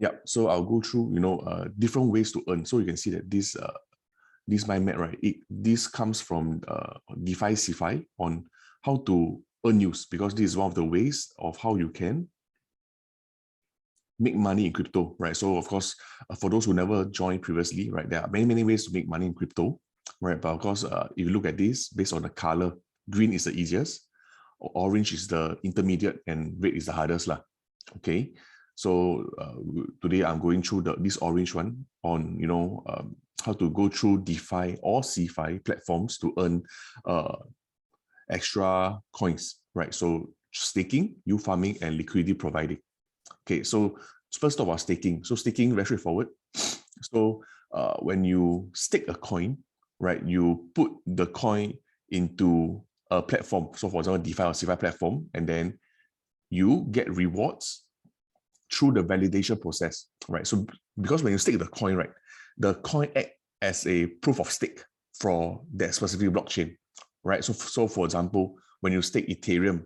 Yep. So I'll go through, different ways to earn. So you can see that this mind map, right? This comes from DeFi CeFi on how to earn use, because this is one of the ways of how you can make money in crypto, right? So of course, for those who never joined previously, right, there are many ways to make money in crypto, right? But of course, if you look at this based on the color, green is the easiest, orange is the intermediate, and red is the hardest lah. Okay, so today I'm going through this orange one on how to go through DeFi or CeFi platforms to earn extra coins, right? So staking, yield farming, and liquidity providing. Okay, so first of all, staking. So staking, very straightforward. So when you stake a coin, right, you put the coin into a platform. So for example, DeFi or CeFi platform, and then you get rewards through the validation process, right? So because when you stake the coin, right, the coin acts as a proof of stake for that specific blockchain, right? So for example, when you stake Ethereum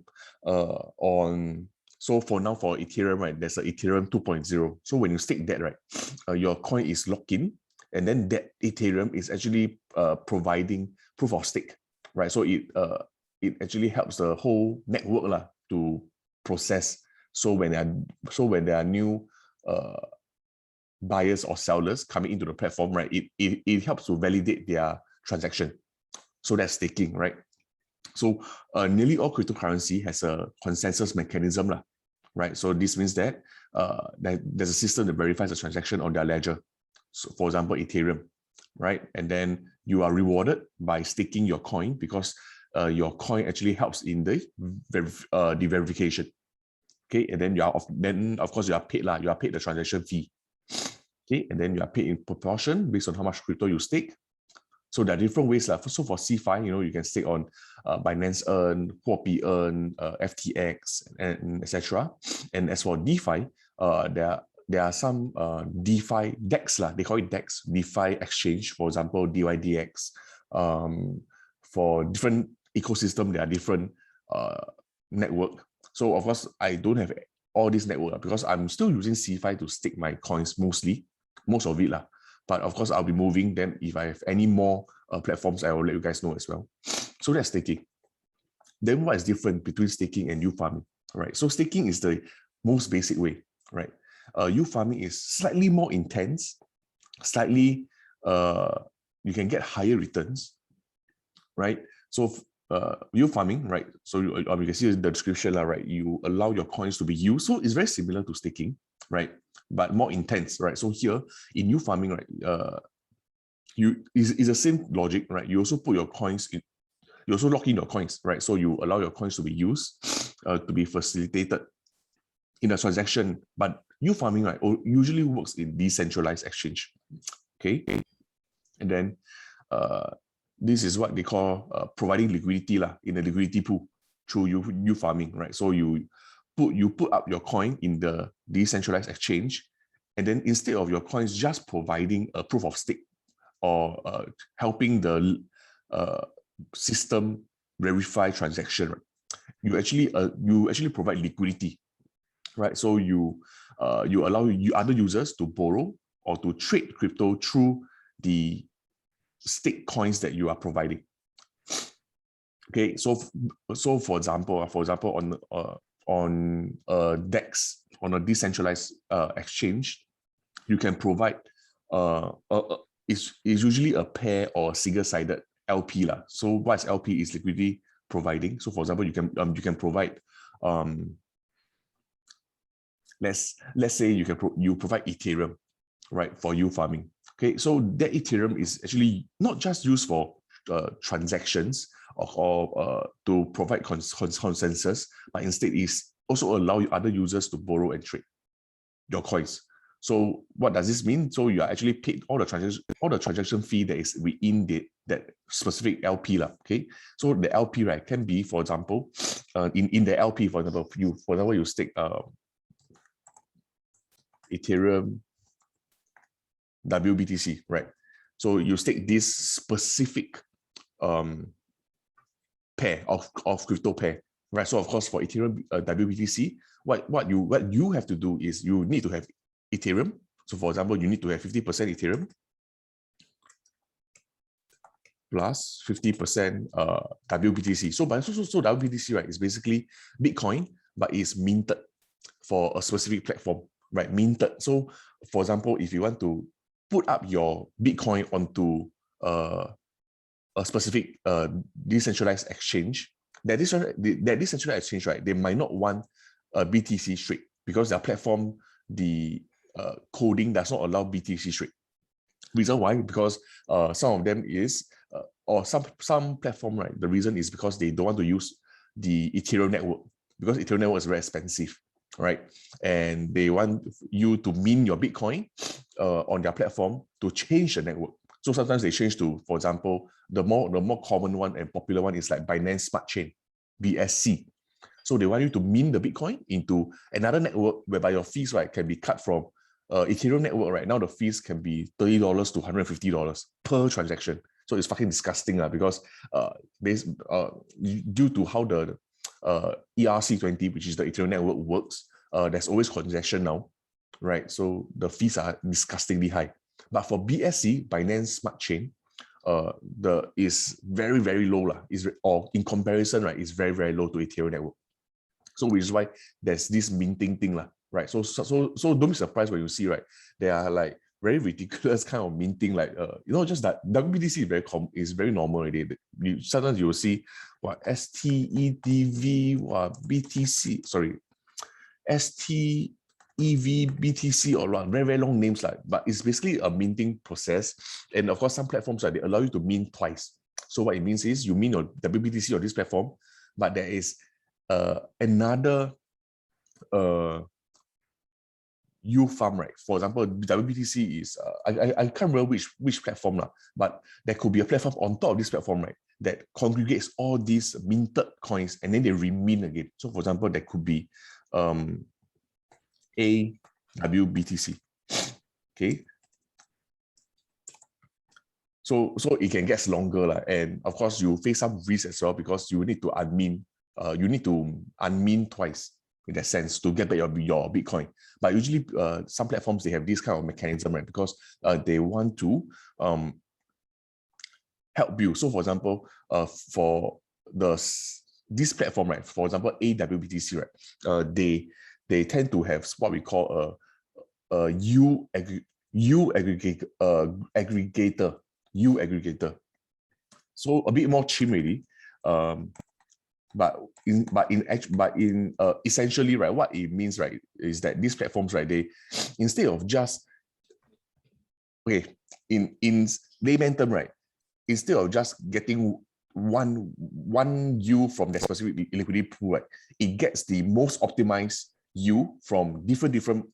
so for Ethereum, right, there's a Ethereum 2.0. So when you stake that, right, your coin is locked in, and then that Ethereum is actually providing proof of stake, right? So it actually helps the whole network to process. So when there are new buyers or sellers coming into the platform, right, it helps to validate their transaction. So that's staking, right? So nearly all cryptocurrency has a consensus mechanism, right? So this means that there's a system that verifies the transaction on their ledger. So for example, Ethereum, right? And then you are rewarded by staking your coin because your coin actually helps in the verification. Okay, and then of course you are paid You are paid the transaction fee. Okay, and then you are paid in proportion based on how much crypto you stake. So there are different ways. So for CeFi, you can stake on Binance Earn, Huobi Earn, FTX, and etc. And as for DeFi, there are some DeFi DEX. They call it DEX, DeFi Exchange, for example, DYDX. For different ecosystem, there are different network. So of course, I don't have all this network because I'm still using CeFi to stake my coins most of it. But of course, I'll be moving them. If I have any more platforms, I will let you guys know as well. So that's staking. Then what is different between staking and yield farming? Right. So staking is the most basic way, right? Yield farming is slightly more intense, slightly you can get higher returns, right? So yield farming, right? So you can see the description, right? You allow your coins to be used. So it's very similar to staking, right? But more intense, right? So here in yield farming, right, is the same logic, right? You also put your coins in, you also lock in your coins, right? So you allow your coins to be used, to be facilitated in a transaction. But yield farming, right, usually works in decentralized exchange. Okay, and then this is what they call providing liquidity in a liquidity pool through yield farming, right? So you put up your coin in the decentralized exchange, and then instead of your coins just providing a proof of stake or helping the system verify transaction, right, you actually provide liquidity, right? So you allow other users to borrow or to trade crypto through the stake coins that you are providing. Okay, so for example, on a DEX, on a decentralized exchange, you can provide is usually a pair or single-sided LP . So what's LP is liquidity providing. So for example, you can provide let's say you provide Ethereum, right, for yield farming. Okay, so that Ethereum is actually not just used for transactions or to provide consensus, but instead is also allow other users to borrow and trade your coins. So what does this mean? So you are actually paid all the transaction fee that is within that specific LP . Okay, so the LP, right, can be, for example, in the LP, for example, you stake Ethereum WBTC, right? So you stake this specific pair of crypto pair, right? So of course for Ethereum WBTC, what you have to do is you need to have Ethereum. So for example, you need to have 50% Ethereum plus 50% WBTC. So WBTC, right, is basically Bitcoin, but it's minted for a specific platform, right? Minted. So for example, if you want to put up your Bitcoin onto a specific decentralized exchange, that decentralized exchange, right, they might not want a BTC straight because their platform, the coding does not allow BTC straight. Reason why? Because some of them is, or some platform, right, the reason is because they don't want to use the Ethereum network, because Ethereum network is very expensive, right? And they want you to mint your Bitcoin on their platform to change the network. So sometimes they change to, for example, the more common one and popular one is like Binance Smart Chain, BSC. So they want you to mint the Bitcoin into another network whereby your fees, right, can be cut from Ethereum network. Right now, the fees can be $30 to $150 per transaction. So it's fucking disgusting because due to how the ERC20, which is the Ethereum network, works, there's always congestion now, right? So the fees are disgustingly high. But for BSC, Binance Smart Chain, is very, very low or in comparison, right, is very, very low to Ethereum network. So which is why there's this minting thing, right? So don't be surprised when you see, right, there are like very ridiculous kind of minting, like just that WBTC is very normal already. Sometimes you will see what STEDV, BTC, sorry, STEV, BTC, or very, very long names, but it's basically a minting process. And of course, some platforms, they allow you to mint twice. So what it means is you mint your WBTC on this platform, but there is another U farm, right? For example, WBTC is I can't remember which platform, but there could be a platform on top of this platform, right, that congregates all these minted coins and then they remint again. So for example, there could be AWBTC. Okay. So it can get longer, and of course you face some risk as well because you need to unmint. You need to unmint twice in that sense to get back your Bitcoin. But usually, some platforms, they have this kind of mechanism, right? Because they want to help you. So for example, for this platform, right? For example, AWBTC, right? They tend to have what we call a U aggregator. So a bit more chim really. But essentially, right, what it means, right, is that these platforms, right, they, instead of just, in layman term, right, instead of just getting one U from the specific liquidity pool, right, it gets the most optimized U from different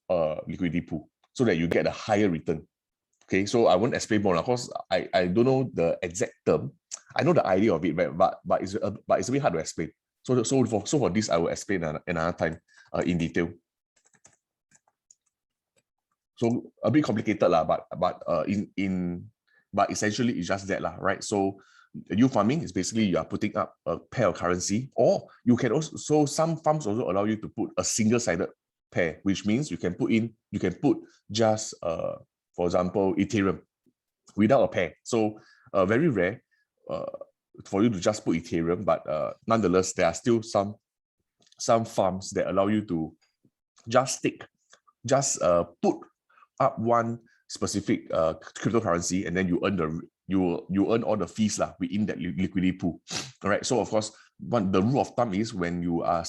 liquidity pool, so that you get a higher return. Okay, so I won't explain more, of course. I don't know the exact term. I know the idea of it, right? But it's a bit hard to explain. So for this, I will explain another time in detail. So a bit complicated but essentially it's just that right? So yield farming is basically you are putting up a pair of currency, or you can also, so some farms also allow you to put a single-sided pair, which means you can put just for example, Ethereum without a pair. So very rare for you to just put Ethereum, but nonetheless, there are still some farms that allow you to just put up one specific cryptocurrency, and then you earn all the fees within that liquidity pool. All right. So of course, the rule of thumb is when you are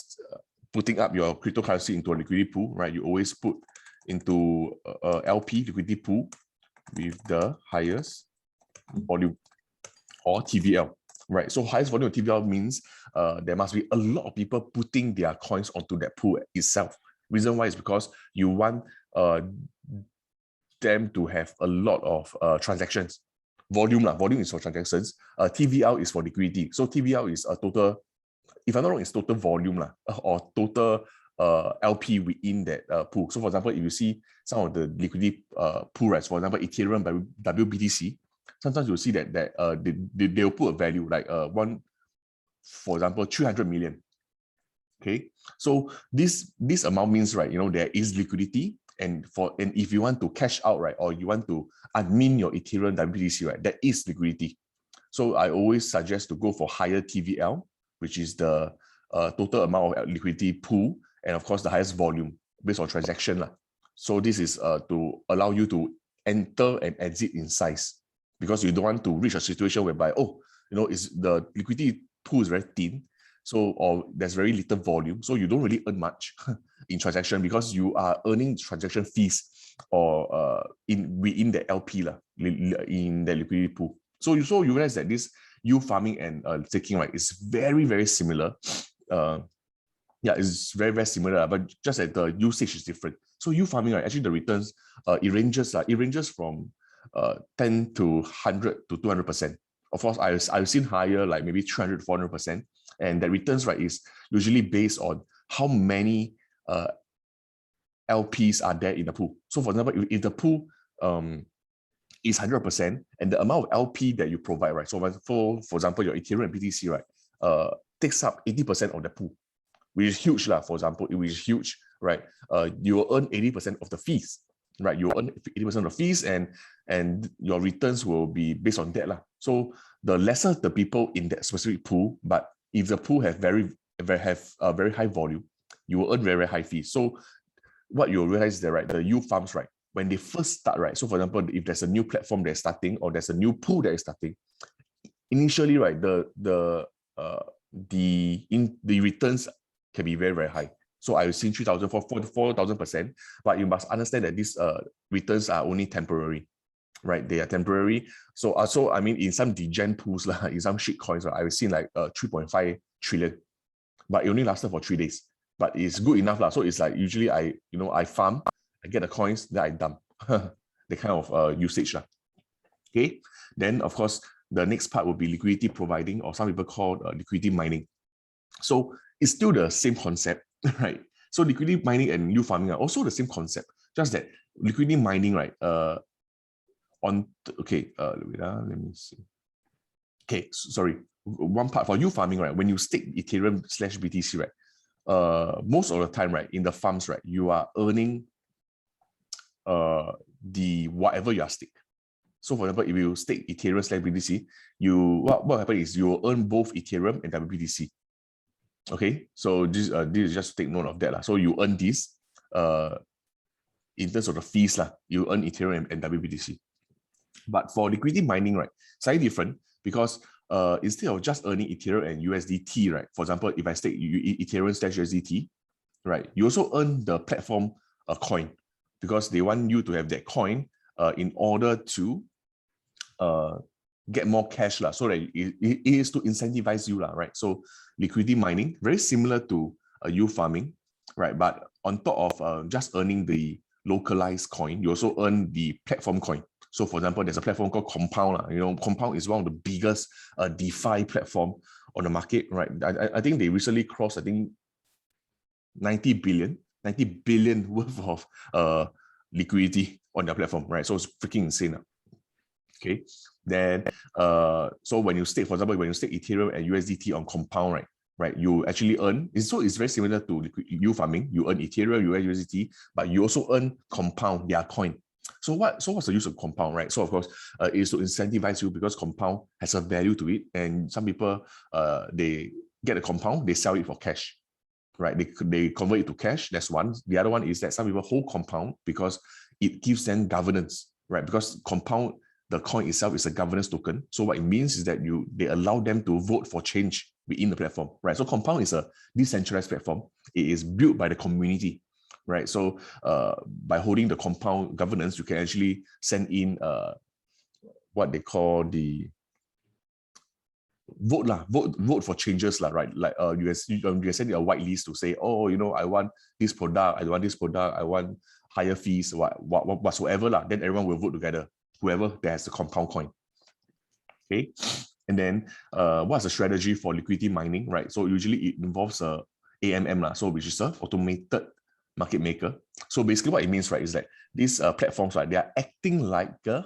putting up your cryptocurrency into a liquidity pool, right, you always put into a LP liquidity pool with the highest volume, or TVL, right? So highest volume of TVL means there must be a lot of people putting their coins onto that pool itself. Reason why is because you want them to have a lot of transactions. Volume is for transactions. TVL is for liquidity. So TVL is a total, if I'm not wrong, it's total volume or total LP within that pool. So for example, if you see some of the liquidity pool, right, for example, Ethereum by WBTC, sometimes you'll see that they'll put a value like for example, 300 million. Okay, so this amount means, right, there is liquidity, And if you want to cash out, right, or you want to admin your Ethereum WBTC, right, that is liquidity. So I always suggest to go for higher TVL, which is the total amount of liquidity pool, and of course the highest volume based on transaction. So this is to allow you to enter and exit in size, because you don't want to reach a situation whereby, is the liquidity pool is very thin, so or there's very little volume, so you don't really earn much in transaction, because you are earning transaction fees or within the LP in the liquidity pool. So you realize that this yield farming and staking, right, is very, very similar. It's very, very similar, but just that the usage is different. So yield farming, right, actually the returns, it ranges from 10 to 100 to 200%. Of course, I've seen higher, like maybe 300, 400%. And that returns, right, is usually based on how many LPs are there in the pool. So for example, if the pool is 100% and the amount of LP that you provide, right? So for example, your Ethereum and BTC, right, takes up 80% of the pool, which is huge, for example, which is huge, right? You will earn 80% of the fees, right? You earn 80% of the fees, and your returns will be based on that. So the lesser the people in that specific pool, but if the pool have very high volume, you will earn very, very high fees. So what you'll realize is that, right, the yield farms, right, when they first start, right, so for example, if there's a new platform that's starting, or there's a new pool that is starting, initially, right, the returns can be very, very high. So I've seen 3,000 for 4,000%, but you must understand that these returns are only temporary, right? They are temporary. So I mean, in some degen pools, in some shit coins, right, I've seen like 3.5 trillion, but it only lasted for 3 days. But it's good enough. So it's like usually I farm, I get the coins, then I dump. The kind of usage. Okay. Then of course, the next part will be liquidity providing, or some people call liquidity mining. So it's still the same concept, right? So liquidity mining and yield farming are also the same concept, just that liquidity mining, right? Let me see. Okay, sorry. One part for yield farming, right? When you stake Ethereum / BTC, right? Most of the time, right, in the farms, right, you are earning the whatever you are stake. So for example, if you stake Ethereum / BTC, what happens is you will earn both Ethereum and WBTC. Okay, so this is just to take note of that. So you earn this in terms of the fees, you earn Ethereum and WBTC. But for liquidity mining, right, slightly different, because instead of just earning Ethereum and USDT, right, for example, if I stake Ethereum / USDT, right, you also earn the platform coin, because they want you to have that coin in order to get more cash, so that it is to incentivize you, right? So liquidity mining, very similar to yield farming, right? But on top of just earning the localized coin, you also earn the platform coin. So for example, there's a platform called Compound. Compound is one of the biggest DeFi platform on the market, right? I think they recently crossed, I think, 90 billion worth of liquidity on their platform, right? So it's freaking insane. Okay, then so when you stake, for example, when you stake Ethereum and USDT on Compound, right, you actually earn. So it's very similar to yield farming. You earn Ethereum, USDT, but you also earn Compound, their coin. So what's the use of Compound, right? So of course, it is to incentivize you, because Compound has a value to it, and some people they get a Compound, they sell it for cash, right? They convert it to cash. That's one. The other one is that some people hold Compound because it gives them governance, right? Because Compound, the coin itself, is a governance token. So what it means is that they allow them to vote for change within the platform, right? So Compound is a decentralized platform. It is built by the community, right? So by holding the Compound governance, you can actually send in what they call the vote for changes, right? Like you are sending a whitelist to say, I want this product, I want higher fees, whatsoever, then everyone will vote together, whoever that has the Compound coin. Okay, and then what's the strategy for liquidity mining, right? So usually it involves AMM, so which is a automated market maker. So basically what it means, right, is that these platforms, right, they are acting like a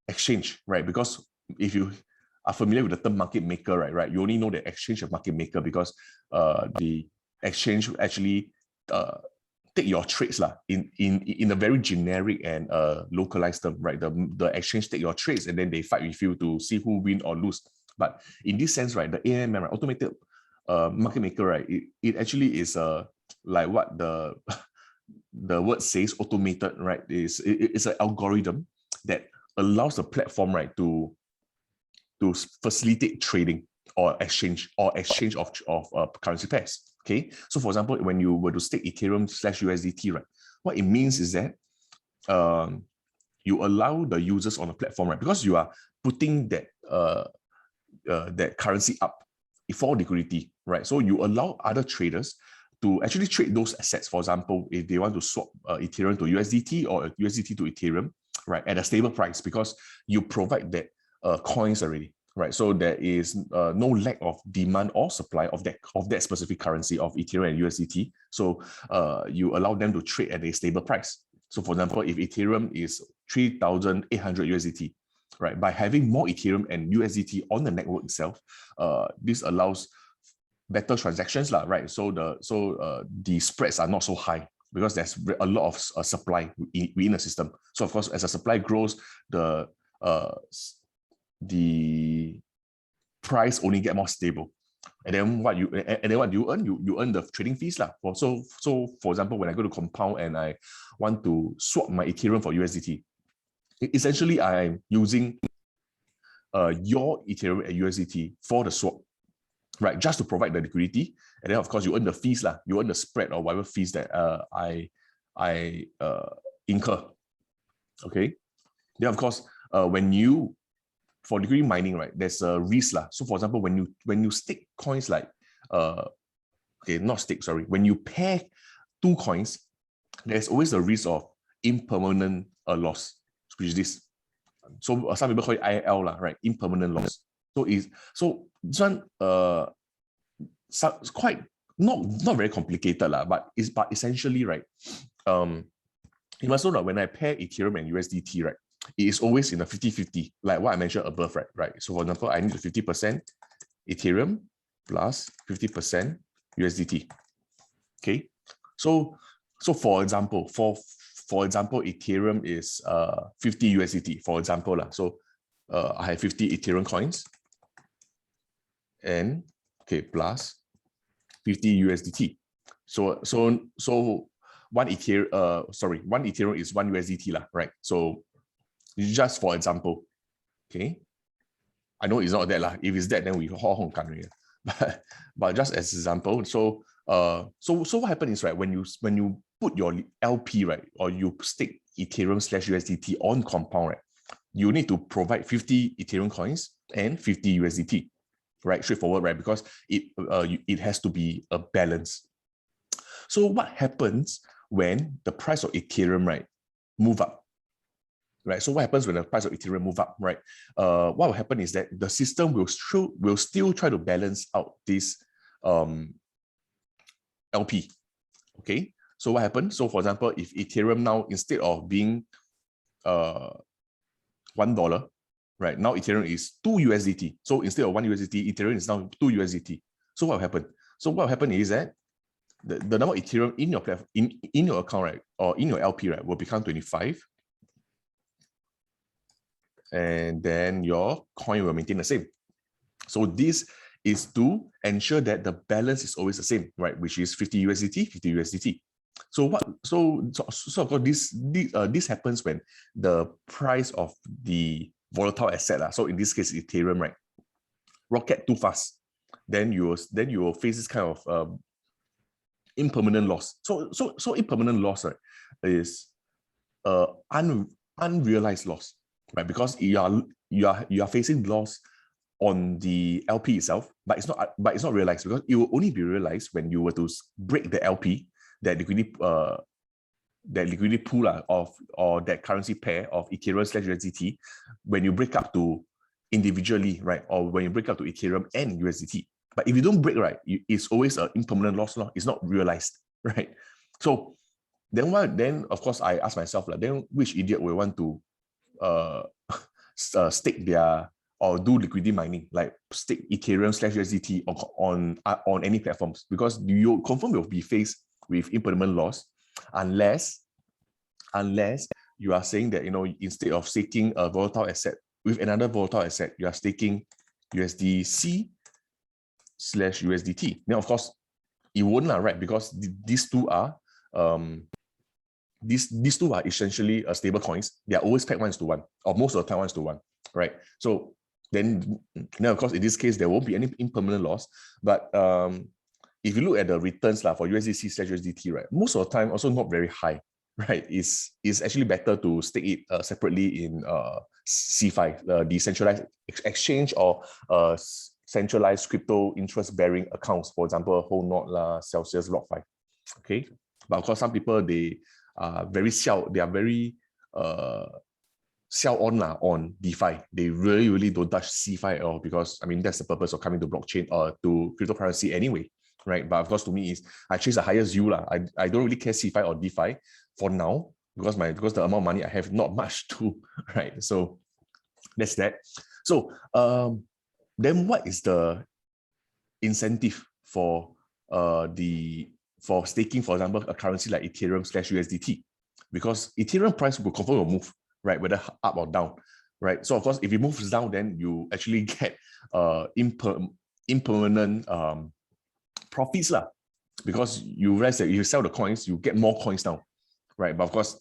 exchange, right? Because if you are familiar with the term market maker, right, you only know the exchange of market maker because the exchange actually take your trades lah, in a very generic and localized term, right? The exchange take your trades and then they fight with you to see who win or lose. But in this sense, right, the AMM, right, automated market maker, right, it actually is like what the word says, automated, right? It's an algorithm that allows the platform, right, to facilitate trading or exchange of currency pairs. Okay, so for example, when you were to stake Ethereum /USDT, right, what it means is that you allow the users on the platform, right, because you are putting that that currency up for liquidity, right? So you allow other traders to actually trade those assets. For example, if they want to swap Ethereum to USDT or USDT to Ethereum, right, at a stable price, because you provide that coins already, right? So there is no lack of demand or supply of that specific currency of Ethereum and USDT. So you allow them to trade at a stable price. So for example, if Ethereum is 3,800 USDT, right, by having more Ethereum and USDT on the network itself, this allows better transactions, right? So the spreads are not so high because there's a lot of supply within the system. So of course, as the supply grows, the price only get more stable. And then what do you earn? You earn the trading fees lah. So for example, when I go to Compound and I want to swap my Ethereum for USDT, essentially I'm using your Ethereum and USDT for the swap, right? Just to provide the liquidity, and then of course you earn the fees lah. You earn the spread or whatever fees that I incur. Okay. Then of course for liquidity mining, right, there's a risk lah. So for example, when you stake coins like when you pair two coins, there's always a risk of impermanent loss, which is this. So some people call it IL lah, right? Impermanent loss. So this one quite not very complicated lah, but essentially, right, you must know that when I pair Ethereum and USDT, right, it is always in a 50-50, like what I mentioned above, right? So for example, I need 50% Ethereum plus 50% USDT. Okay, so for example, Ethereum is 50 USDT, for example lah. So I have 50 Ethereum coins and plus 50 USDT. So one Ethereum is one USDT lah, right? So just for example, okay, I know it's not that lah. If it's that, then we all but just as example, so what happens is, right, when you put your LP, right, or you stake Ethereum /USDT on Compound, right, you need to provide 50 Ethereum coins and 50 USDT, right? Straightforward, right? Because it has to be a balance. So what happens when the price of Ethereum, right, move up? Right. So what happens when the price of Ethereum move up, right? What will happen is that the system will still try to balance out this LP. Okay. So what happens? So for example, if Ethereum now, instead of being $1, right, now Ethereum is 2 USDT. So instead of 1 USDT, Ethereum is now 2 USDT. So what will happen? So what will happen is that the number of Ethereum in your platform, in your account, right, or in your LP, right, will become 25. And then your coin will maintain the same. So this is to ensure that the balance is always the same, right? Which is 50 USDT, 50 USDT. So of course this happens when the price of the volatile asset, so in this case Ethereum, right, rocket too fast, then you will face this kind of impermanent loss. So impermanent loss, right, is unrealized loss, right? Because you are facing loss on the LP itself, but it's not realized, because it will only be realized when you were to break the LP, that liquidity pool or that currency pair of Ethereum /USDT, when you break up to individually, right, or when you break up to Ethereum and USDT. But if you don't break, right, it's always an impermanent loss. It's not realized, right? So then of course I ask myself, then which idiot will want to stake their or do liquidity mining, like stake Ethereum /USDT on any platforms, because you confirm will be faced with impermanent loss unless you are saying that, you know, instead of staking a volatile asset with another volatile asset, you are staking USDC / USDT. Then of course it won't, right? Because these two are these two are essentially stable coins. They are always pegged 1:1, or most of the time 1:1, right? So then of course in this case there won't be any impermanent loss. But if you look at the returns for USDC / USDT, right, most of the time also not very high, right? It's actually better to stake it separately in CeFi, the decentralized exchange, or centralized crypto interest-bearing accounts, for example, Whole Knot, Celsius, BlockFi. Okay, but of course some people, they are very sell on DeFi. They really don't touch CeFi at all, because I mean that's the purpose of coming to blockchain or to cryptocurrency anyway, right? But of course to me is I chase the highest yield. I don't really care CeFi or DeFi for now, because the amount of money I have not much too, right? So that's that. So then what is the incentive for staking, for example, a currency like Ethereum / USDT? Because Ethereum price will confirm will move, right, whether up or down, right? So of course, if it moves down, then you actually get impermanent profits, because you realize that if you sell the coins, you get more coins now, right? But of course,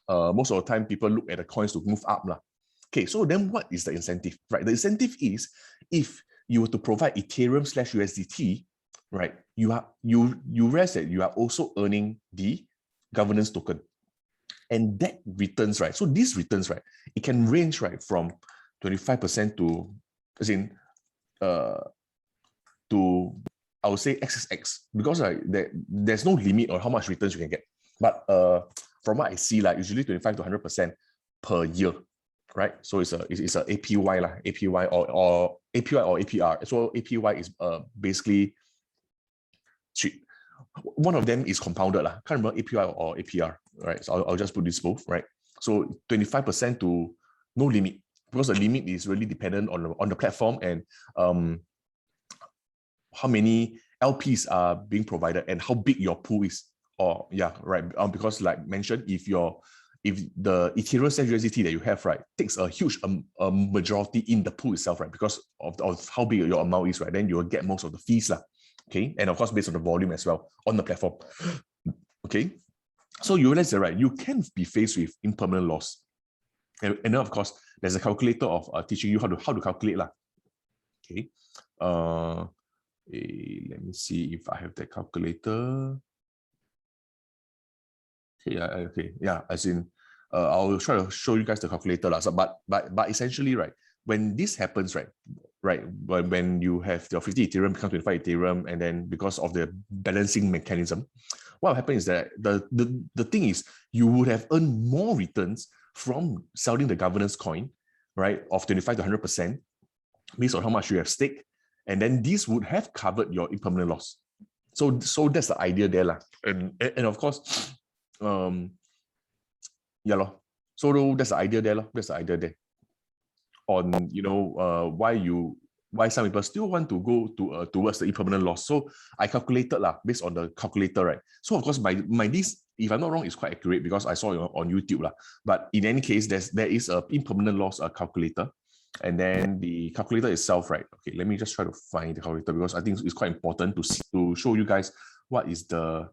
most of the time people look at the coins to move up. Okay, so then what is the incentive, right? The incentive is, if you were to provide Ethereum / USDT, right, you realize that you are also earning the governance token, and that returns, right? So these returns, right, it can range, right, from 25% to, as in to, I would say XXX, because there's no limit on how much returns you can get. But from what I see, usually 25 to 100% per year, right? So it's a APY, APY or APR. So APY is basically cheap. One of them is compounded. Can't remember APY or APR, right? So I'll just put this both, right? So 25% to no limit, because the limit is really dependent on the platform and how many LPs are being provided and how big your pool is. Or yeah, right. Because like mentioned, if the Ethereum / USDT that you have, right, takes a huge majority in the pool itself, right, because of how big your amount is, right, then you will get most of the fees, okay, and of course based on the volume as well on the platform. Okay, so you realize that, right, you can be faced with impermanent loss, and then of course there's a calculator of teaching you how to calculate, okay. Let me see if I have that calculator. Okay, yeah, as in I'll try to show you guys the calculator, so, but essentially, right, when this happens, right, when you have your 50 Ethereum become 25 Ethereum, and then because of the balancing mechanism, what will happen is that the thing is, you would have earned more returns from selling the governance coin, right, of 25 to 100% based on how much you have staked, and then this would have covered your impermanent loss. So that's the idea there, and of course, yeah, so that's the idea there, that's the idea there. On, you know, why some people still want to go to towards the impermanent loss. So I calculated based on the calculator, right? So of course my this, if I'm not wrong, is quite accurate because I saw it on YouTube, but in any case, there is a impermanent loss calculator, and then the calculator itself, right? Okay, let me just try to find the calculator, because I think it's quite important to show you guys what is the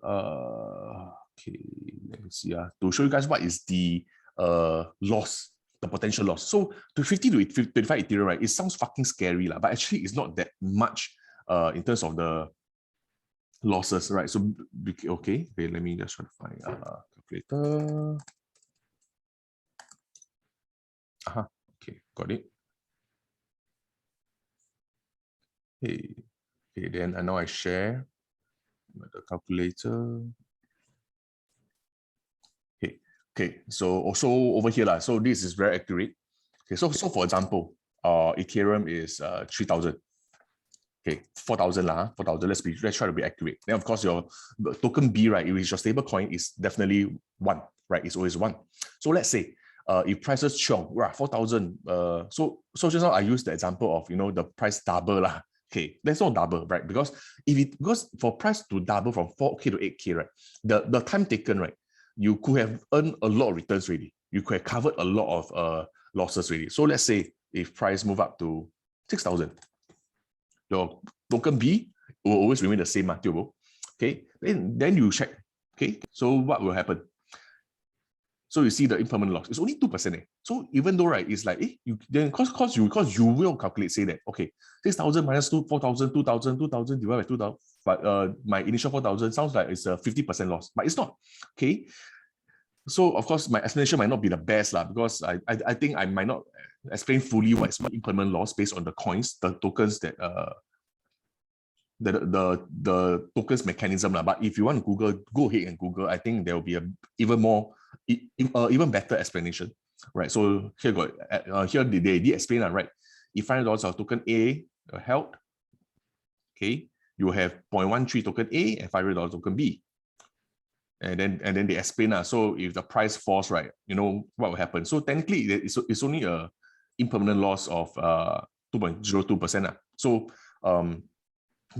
okay, let me see, to show you guys what is the loss, the potential loss. So to 50 to 25 Ethereum, right, it sounds fucking scary, but actually it's not that much in terms of the losses, right? So okay, let me just try to find calculator. Okay, got it. Okay, then I know I share the calculator. Okay, so also over here, so this is very accurate. Okay, so for example, Ethereum is 3,000. Okay, 4,000 4,000. Let's try to be accurate. Then of course your token B, right, which is your stable coin, is definitely 1, right? It's always 1. So let's say if prices 4,000. So just now I used the example of, you know, the price double Okay, that's not double, right? Because because for price to double from 4K to 8K, right, the time taken, right, you could have earned a lot of returns already. You could have covered a lot of losses already. So let's say if price move up to 6,000, your token B will always remain the same, okay? Then you check, okay? So what will happen? So you see the impermanent loss, it's only 2%. So even though, right, it's like, you then because you will calculate, say that, okay, 6,000 minus 4,000, 2,000, 2,000 divided by 2,000, but my initial 4,000 sounds like it's a 50% loss, but it's not, okay? So of course, my explanation might not be the best because I think I might not explain fully what is impermanent loss based on the coins, the tokens that the tokens mechanism. But if you want to Google, go ahead and Google. I think there will be a even better explanation, right? So here here they did explain, right? If $500 of token A held, okay, you have 0.13 token A and $500 token B. And then they explain, so if the price falls, right, you know what will happen. So technically it's only a impermanent loss of 2.02%. So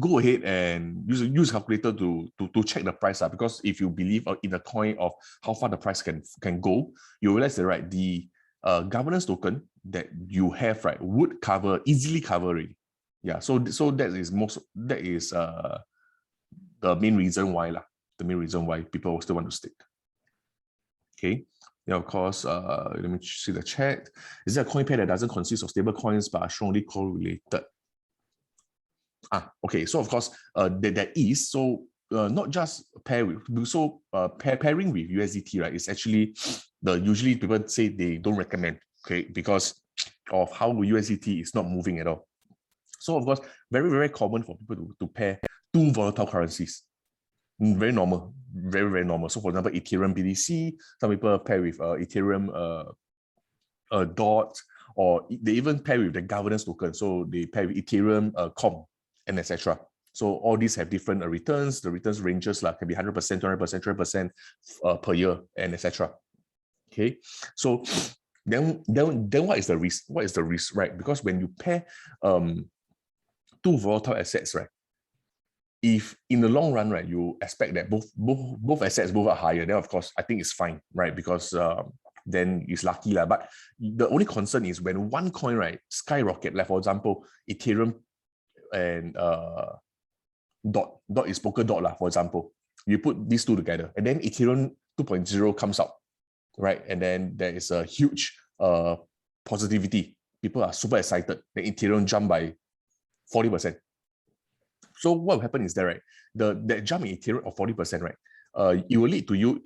go ahead and use calculator to check the price, because if you believe in the coin of how far the price can go, you realize that, right, the governance token that you have, right, would easily cover already. Yeah, so that is the main reason why people still want to stick. Okay. Yeah, of course, let me see the chat. Is there a coin pair that doesn't consist of stable coins but are strongly correlated? Okay, so of course, there is. So not just pairing with USDT, right? It's actually usually people say they don't recommend, okay, because of how USDT is not moving at all. So of course, very, very common for people to pair two volatile currencies. Very normal, very, very normal. So for example, Ethereum BTC, some people pair with Ethereum DOT, or they even pair with the governance token. So they pair with Ethereum COM and etc. So all these have different returns. The returns ranges can be 100%, 200%, 300% per year, and etc. Okay, so then what is the risk? What is the risk, right? Because when you pair two volatile assets, right, if in the long run, right, you expect that both assets are higher, then of course I think it's fine, right? Because then it's lucky. But the only concern is when one coin, right, skyrocket, like for example, Ethereum and DOT is Polkadot, for example. You put these two together, and then Ethereum 2.0 comes out, right? And then there is a huge positivity. People are super excited. The Ethereum jump by 40%. So what will happen is that, right, that jump in Ethereum of 40%, right, it will lead to you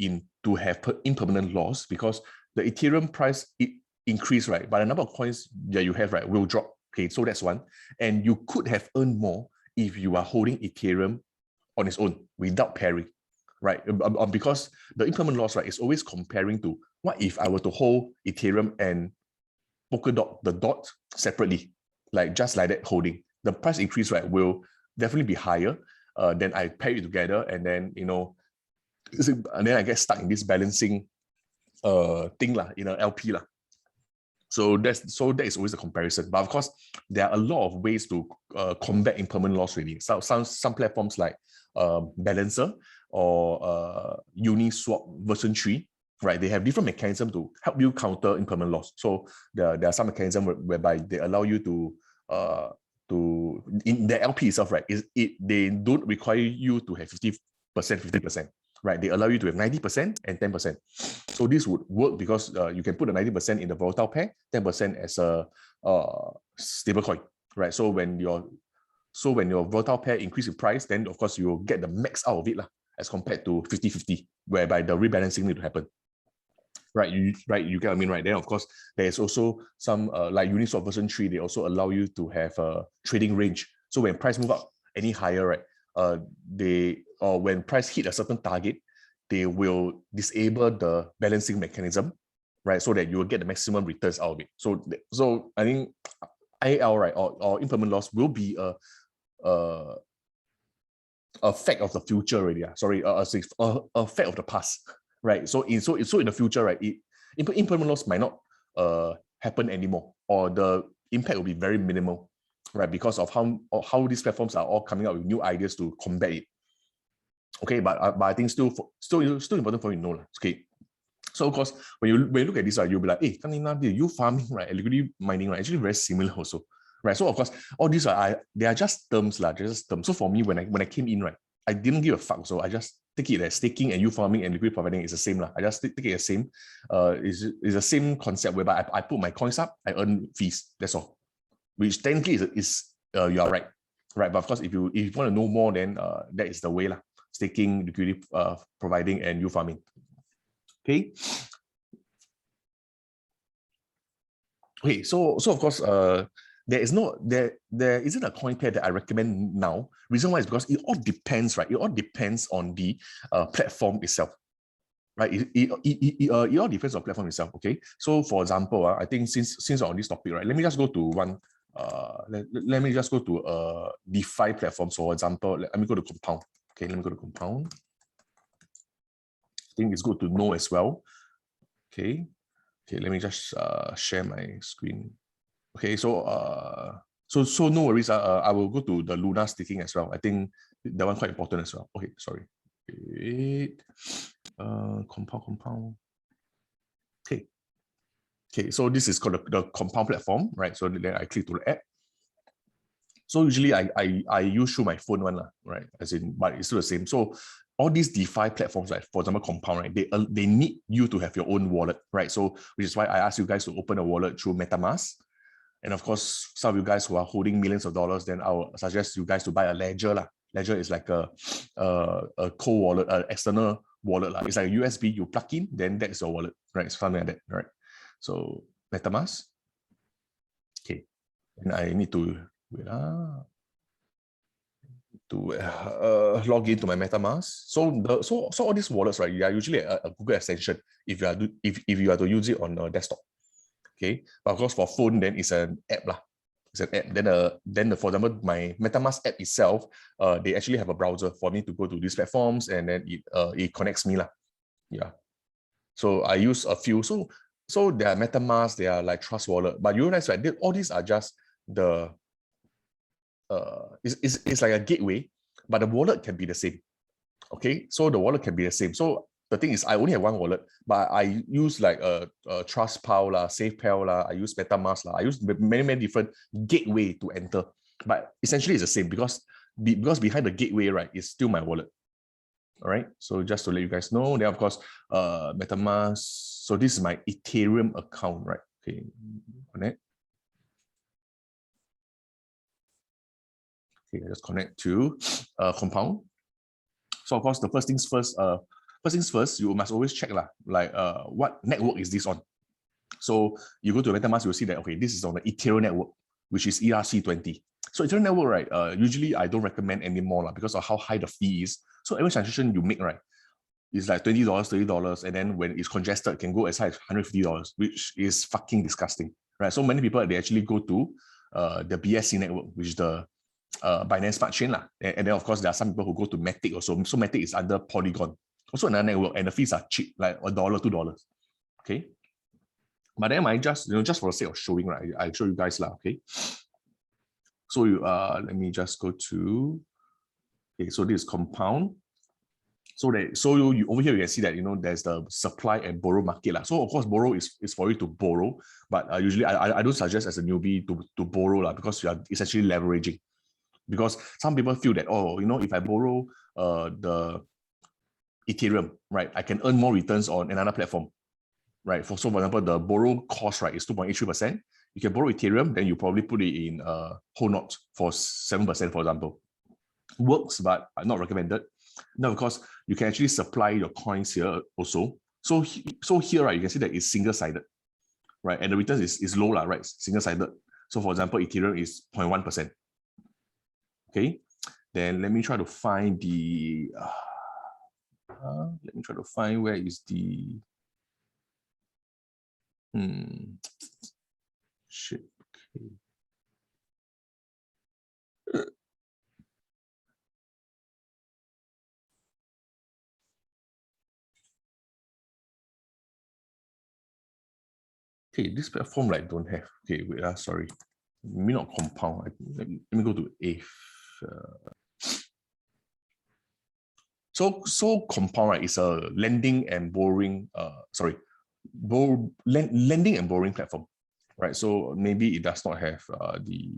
to have impermanent loss, because the Ethereum price increase, right, but the number of coins that you have, right, will drop. Okay, so that's one. And you could have earned more if you are holding Ethereum on its own without pairing, right? Because the impermanent loss, right, is always comparing to what if I were to hold Ethereum and Polkadot, the DOT, separately, just like that holding. The price increase, right, will definitely be higher than I pair it together, and then and then I get stuck in this balancing thing in an LP . So that is always a comparison. But of course, there are a lot of ways to combat impermanent loss really. So some platforms like Balancer or Uniswap version 3, right? They have different mechanisms to help you counter impermanent loss. So there are some mechanisms whereby they allow you to in the LP itself, right? They don't require you to have 50%, 50%. Right, they allow you to have 90% and 10%. So this would work because you can put the 90% in the volatile pair, 10% as a stable coin, right? So when your volatile pair increase in price, then of course you will get the max out of it as compared to 50-50, whereby the rebalancing need to happen. Right, you get what I mean, right? Then of course there's also some like Uniswap version 3, they also allow you to have a trading range. So when price move up any higher, right, when price hit a certain target, they will disable the balancing mechanism, right, so that you will get the maximum returns out of it. So I think IAL, right, or impermanent loss will be a fact of the future already. Sorry, a fact of the past, right? So in the future, right, impermanent loss might not happen anymore, or the impact will be very minimal. right? Because of how these platforms are all coming up with new ideas to combat it. Okay, but I think still important for you to know. Okay. So of course, when you look at this, you'll be like, hey, you farming, right? Liquidity mining, right? Actually very similar also. Right. So of course, all these they are just terms, just terms. So for me, when I came in, right, I didn't give a fuck. So I just take it as staking and you farming and liquidity providing is the same. I just take it as same. Is the same concept whereby I put my coins up, I earn fees. That's all. Which technically is you are right. Right. But of course, if you want to know more, then that is the way. Staking, liquidity providing, and you farming. Okay. Okay, so of course, there isn't a coin pair that I recommend now. Reason why is because it all depends, right? It all depends on the platform itself, right? It all depends on platform itself. Okay, so for example, I think since we're on this topic, right? Let me just go to one. Let me just go to DeFi platform. So for example, let me go to Compound. Okay, let me go to Compound. I think it's good to know as well. Okay, let me just share my screen. Okay, so so no worries. I will go to the Luna staking as well. I think that one quite important as well. Okay, sorry. Wait. Compound. Okay, so this is called the Compound platform, right? So then I click to the app. So usually I use through my phone one, right? As in, but it's still the same. So all these DeFi platforms, right? For example, Compound, right? They need you to have your own wallet, right? So which is why I asked you guys to open a wallet through MetaMask. And of course, some of you guys who are holding millions of dollars, then I will suggest you guys to buy a Ledger. Ledger is like a cold wallet, an external wallet. It's like a USB you plug in, then that's your wallet, right? It's something like that, right? So MetaMask. Okay. And I need to wait to log into my MetaMask. So all these wallets, right? They are usually a Google extension if you are to use it on a desktop. Okay, but of course for phone, then it's an app. It's an app. Then for example, my MetaMask app itself, they actually have a browser for me to go to these platforms, and then it connects me Yeah. So I use a few. So there are MetaMask, they are like Trust Wallet, but you realize, right? All these are just the it's like a gateway, but the wallet can be the same. Okay, so the wallet can be the same. So the thing is, I only have one wallet, but I use like a TrustPal SafePal I use MetaMask I use many different gateway to enter. But essentially, it's the same because behind the gateway, right, is still my wallet. All right. So just to let you guys know, then of course, MetaMask. So this is my Ethereum account, right? Okay, connect. Okay, I just connect to Compound. So of course, the first things first, you must always check what network is this on. So you go to MetaMask, you'll see that, okay, this is on the Ethereum network, which is ERC20. So Ethereum network, right, usually I don't recommend anymore because of how high the fee is. So every transaction you make, right, is like $20, $30, and then when it's congested, it can go as high as $150, which is fucking disgusting, right? So many people, they actually go to the BSC network, which is the Binance Smart Chain. And then, of course, there are some people who go to Matic also. So Matic is under Polygon, also another network, and the fees are cheap, like $1, $2. Okay. But then I just, just for the sake of showing, right, I'll show you guys, okay. So let me just go to, okay, so this is Compound. So you over here you can see that there's the supply and borrow market. So of course borrow is for you to borrow, but usually I don't suggest as a newbie to borrow because you are essentially leveraging. Because some people feel that, if I borrow the Ethereum, right, I can earn more returns on another platform, right? For example, the borrow cost, right, is 2.83%. You can borrow Ethereum, then you probably put it in whole not for 7%, for example. Works, but not recommended. Now, of course, you can actually supply your coins here also. So here, right, you can see that it's single-sided, right? And the return is low, right? Single-sided. So for example, Ethereum is 0.1%. Okay. Then let me try to find the let me try to find where is the shit. Okay. Okay, this platform don't have. Okay, wait, sorry. maybe not compound. Let me go to if. So compound, right, is a lending and borrowing. Lending and borrowing platform, right? So maybe it does not have the.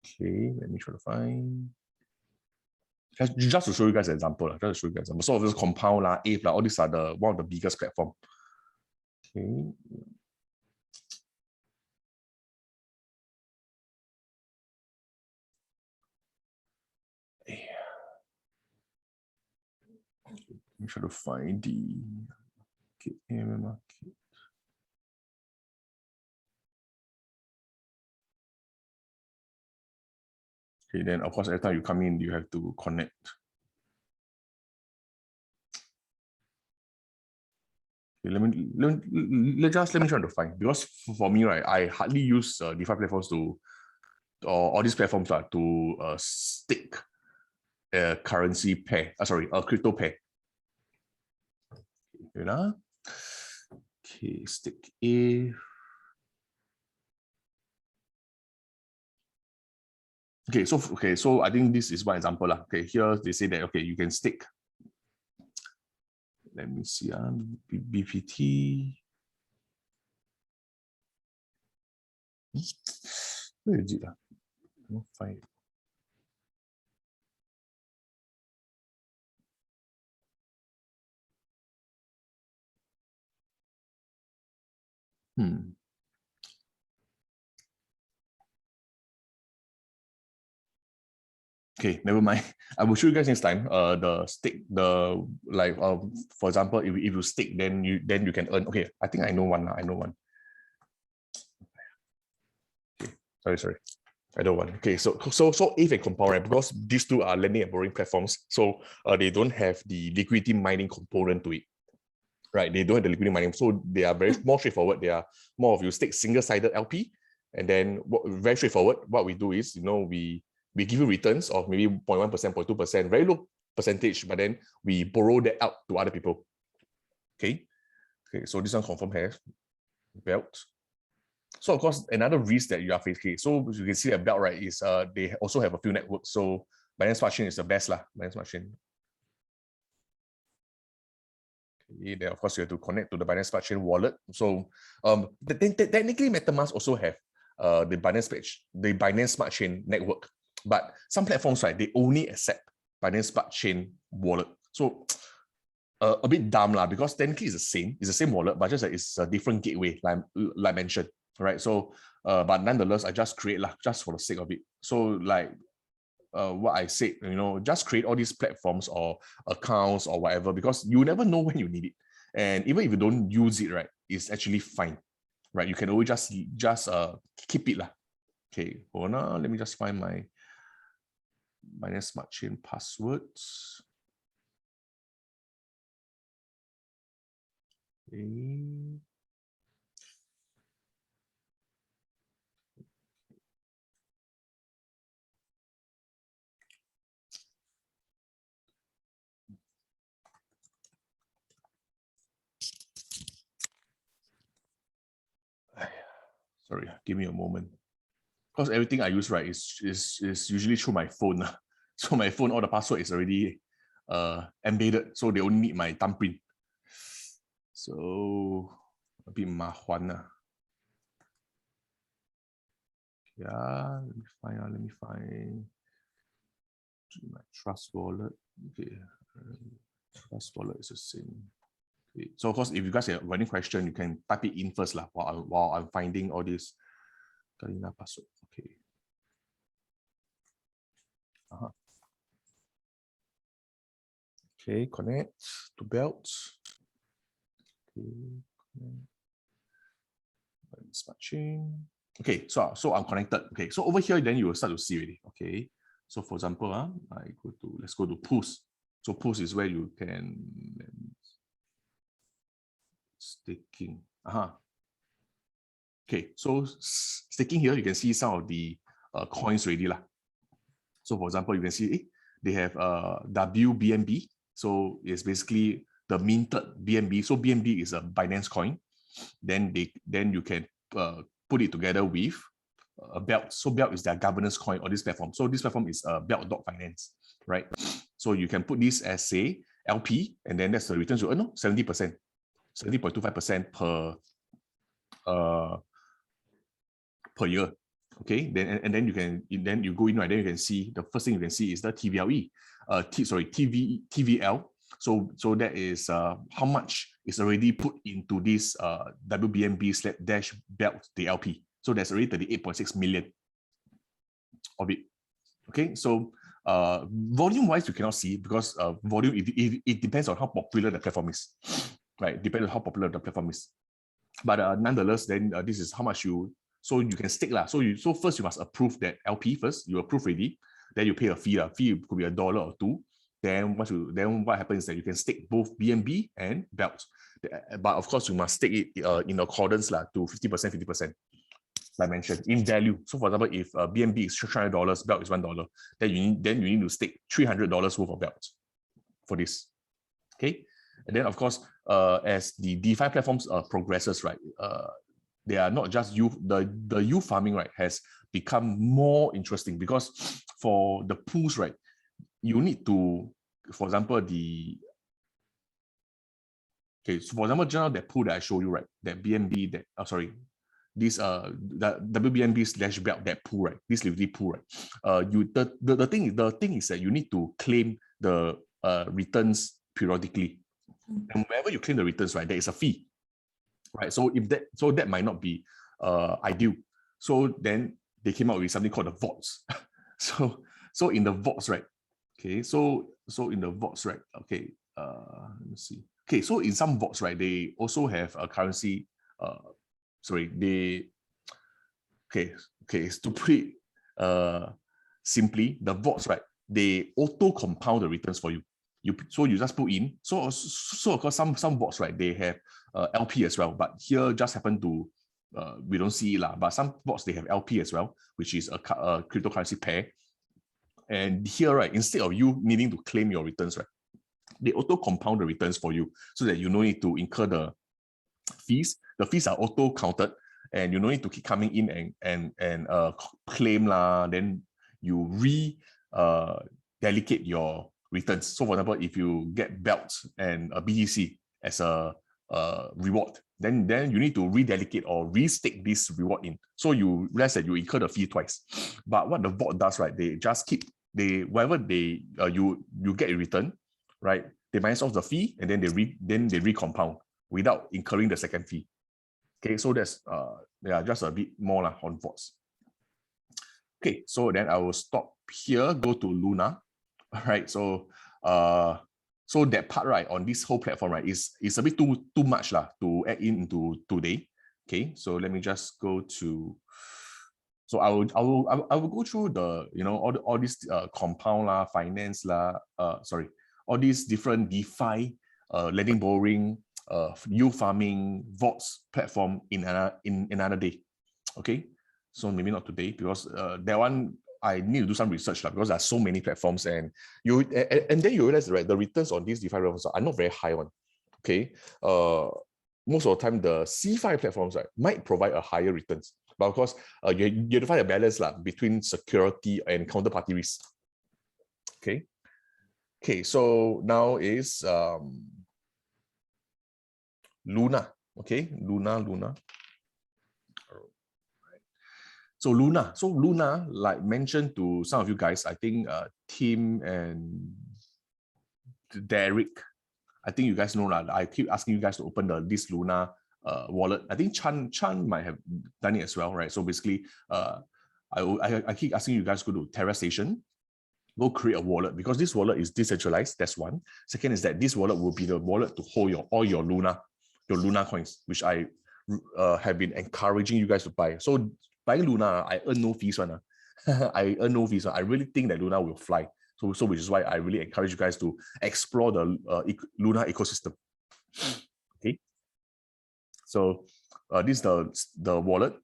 Okay, let me try to find. Just to show you guys an example, just to show you guys an example. So this compound, Ape, all these are one of the biggest platform. Okay. I'm trying to find the market. Okay, then of course every time you come in, you have to connect. Okay, let me try to find, because for me, right, I hardly use DeFi platforms to or all these platforms to stake a currency pair. Sorry, a crypto pair. Okay, stake A. Okay, so I think this is one example. Okay, here they say that okay, you can stake. Let me see. BPT. Where is it? I don't find it. Okay, never mind. I will show you guys next time. The stake, for example, if you stake, then you can earn. Okay, I think I know one. I know one. Okay, sorry. I don't want. Okay, so if and compound, right, because these two are lending and borrowing platforms, so they don't have the liquidity mining component to it. Right, they don't have the liquidity mining, so they are very more straightforward. They are more of you stake single-sided LP, and then very straightforward. What we do is, we give you returns of maybe 0.1%, 0.2%, very low percentage, but then we borrow that out to other people. Okay, so this one confirm has belt. So of course, another risk that you are facing. So you can see a belt, right, is they also have a few networks. So Binance Smart Chain is the best Binance Smart Chain. Okay, then of course you have to connect to the Binance Smart Chain wallet. So technically MetaMask also have the Binance Smart Chain network, but some platforms, right, they only accept Binance Smart Chain wallet. So a bit dumb because technically it's the same wallet, but just that it's a different gateway, like mentioned, right? So but nonetheless, I just create just for the sake of it. So what I said, just create all these platforms or accounts or whatever, because you never know when you need it. And even if you don't use it, right, it's actually fine, right? You can always just keep it. Okay, hold on, let me just find my Binance Smart Chain passwords. Okay. Sorry, give me a moment. Because everything I use, right, is usually through my phone. So my phone, all the password is already embedded. So they only need my thumbprint. So a bit mahuan. Yeah, let me find my Trust wallet. Okay, Trust wallet is the same. Okay. So of course, if you guys have any question, you can type it in first while I'm finding all this Kalina password. Okay. Okay, connect to belts. Okay, Smart Chain. Okay, so I'm connected. Okay, so over here, then you will start to see already. Okay, so for example, let's go to pools. So pools is where you can staking. Okay, so staking here, you can see some of the coins already So for example, you can see they have WBNB. So it's basically the minted BNB. So BNB is a Binance coin. Then you can put it together with Belt. So Belt is their governance coin on this platform. So this platform is Belt.finance, right? So you can put this as say LP, and then that's the returns you earn, no? 70%, 70.25% per year. Okay, then you go in, right? Then you can see the first thing you can see is the TVLE, TVL. So that is how much is already put into this WBNB/Belt, the LP. So there's already 38.6 million of it. Okay, so volume wise you cannot see because volume it depends on how popular the platform is, right? Depends on how popular the platform is. But nonetheless, then this is how much you can stake lah. So first you must approve that LP first. You approve already, then you pay a fee. A fee could be $1 or $2. Then what happens is that you can stake both BNB and Belt. But of course you must stake it in accordance lah to 50%, 50%. Like I mentioned, in value. So for example, if BNB is $300, Belt is $1, then you need to stake $300 worth of Belt for this. Okay, and then of course, as the DeFi platforms progresses, right, they are not just youth. The youth farming, right, has become more interesting because for the pools, right, you need to, for example, so for example, just now that pool that I show you, right, that BNB, this the WBNB/Belt, that pool, right, this liquidity pool, right, the thing is that you need to claim the returns periodically, and whenever you claim the returns, right, there is a fee, right? So that might not be ideal. So then they came out with something called the vaults. so in the vaults, right? Okay, so in the vaults, right? Okay, let me see. Okay, so in some vaults, right, they also have a currency. To put it simply, the vaults, right, they auto compound the returns for you. So you just put in. So of course some vaults, right, they have LP as well, but here just happen to we don't see it lah. But some vaults they have LP as well, which is a cryptocurrency pair. And here, right, instead of you needing to claim your returns, right, they auto compound the returns for you so that you don't need to incur the fees. The fees are auto counted, and you don't need to keep coming in and claim lah. Then you delegate your returns. So for example, if you get belts and a BTC as a reward, then you need to redelegate or restake this reward in. So you realize that you incur the fee twice. But what the vault does, right, they just keep whatever you get a return, right? They minus off the fee and then they recompound without incurring the second fee. Okay, so that's just a bit more on vaults. Okay, so then I will stop here, go to Luna. All right, so that part, right, on this whole platform, right, is a bit too much to add into today. Okay, so let me just go to. So I will go through the all these compound finance all these different DeFi, lending, borrowing, yield farming, vaults platform in another day. Okay, so maybe not today because that one I need to do some research because there are so many platforms, and then you realize, right, the returns on these DeFi platforms are not very high one. Okay, most of the time the CeFi platforms, right, might provide a higher returns, but of course you have to find a balance between security and counterparty risk. Okay, so now is Luna. Okay, Luna. So Luna, like mentioned to some of you guys, I think Tim and Derek, I think you guys know that I keep asking you guys to open this Luna wallet. I think Chan might have done it as well, right? So basically, I keep asking you guys to go to Terra Station, go create a wallet, because this wallet is decentralized. That's one. Second is that this wallet will be the wallet to hold all your Luna coins, which I have been encouraging you guys to buy. So buying Luna, I earn no fees one. I earn no fees. I really think that Luna will fly. So which is why I really encourage you guys to explore the Luna ecosystem. Okay. So this is the wallet.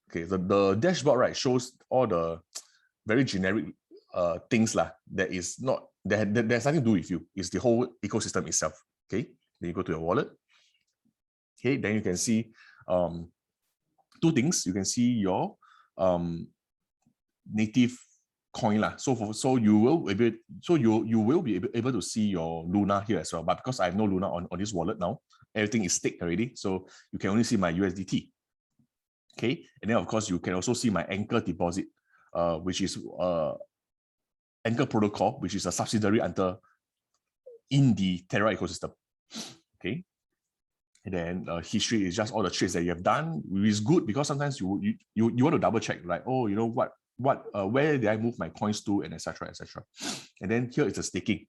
Okay. The dashboard, right, shows all the very generic things that is not that there's nothing to do with you. It's the whole ecosystem itself. Okay. Then you go to your wallet. Okay. Then you can see two things. You can see your native coin lah. So you will be able to see your Luna here as well. But because I have no Luna on this wallet now, everything is staked already. So you can only see my USDT. Okay, and then of course you can also see my Anchor deposit, which is Anchor protocol, which is a subsidiary in the Terra ecosystem. Okay. And then history is just all the trades that you have done, which is good because sometimes you want to double check, like, oh, you know what where did I move my coins to, and etc. etc. And then here is the staking.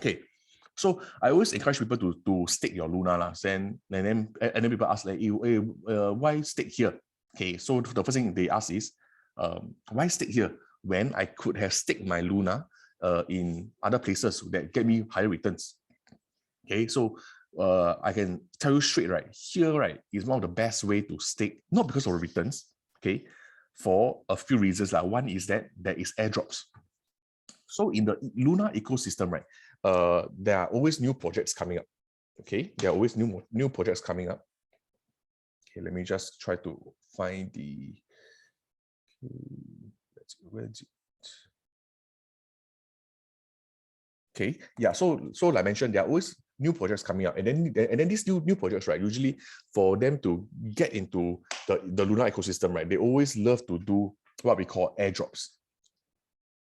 Okay, so I always encourage people to stake your Luna lah. And then people ask like, why stake here? Okay, so the first thing they ask is, why stake here when I could have staked my Luna in other places that get me higher returns? Okay, so I can tell you straight, right, here, right, is one of the best way to stake, not because of the returns, okay, for a few reasons. Like, one is that there is airdrops. So in the Luna ecosystem, right, there are always new projects coming up. Okay, there are always new projects coming up. Okay, let me just try to find the. Where is it? Okay, yeah. So like I mentioned, there are always new projects coming up, and then these new projects, right, usually for them to get into the Luna ecosystem, right, they always love to do what we call airdrops.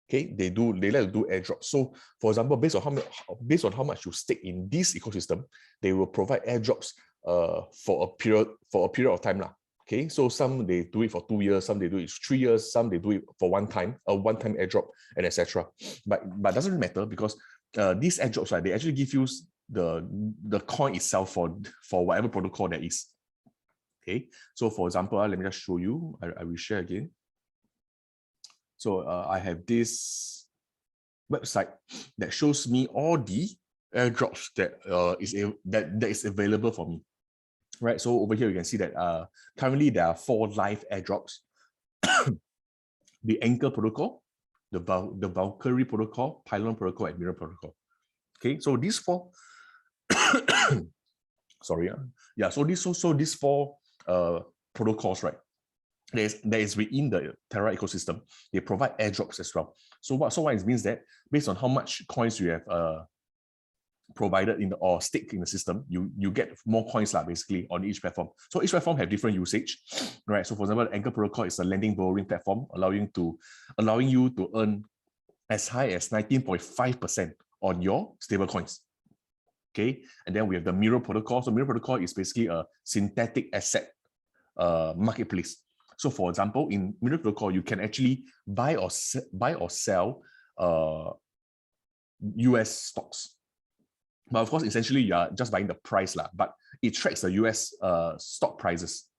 Okay, they like to do airdrops. So for example, based on how much you stake in this ecosystem, they will provide airdrops for a period of time lah. Okay, so some they do it for 2 years, some they do it 3 years, some they do it for one time airdrop, and etc. But doesn't matter, because these airdrops, right, they actually give you the coin itself for whatever protocol there is. Okay, so for example, let me just show you. I will share again. So I have this website that shows me all the airdrops that is available for me. Right, so over here you can see that currently there are 4 live airdrops: the Anchor protocol, the Valkyrie protocol, Pylon protocol, and Mirror protocol. Okay, so these 4 sorry, yeah, so these 4 protocols, right, there is within the Terra ecosystem, they provide airdrops as well. So what it means that based on how much coins you have provided in or staked in the system, you get more coins lah, basically, on each platform. So each platform have different usage, right? So for example, the Anchor protocol is a lending borrowing platform, allowing you to earn as high as 19.5% on your stable coins. Okay, and then we have the Mirror protocol. So Mirror protocol is basically a synthetic asset marketplace. So for example, in Mirror protocol, you can actually buy or sell US stocks. But of course, essentially, you are just buying the price lah. But it tracks the US stock prices,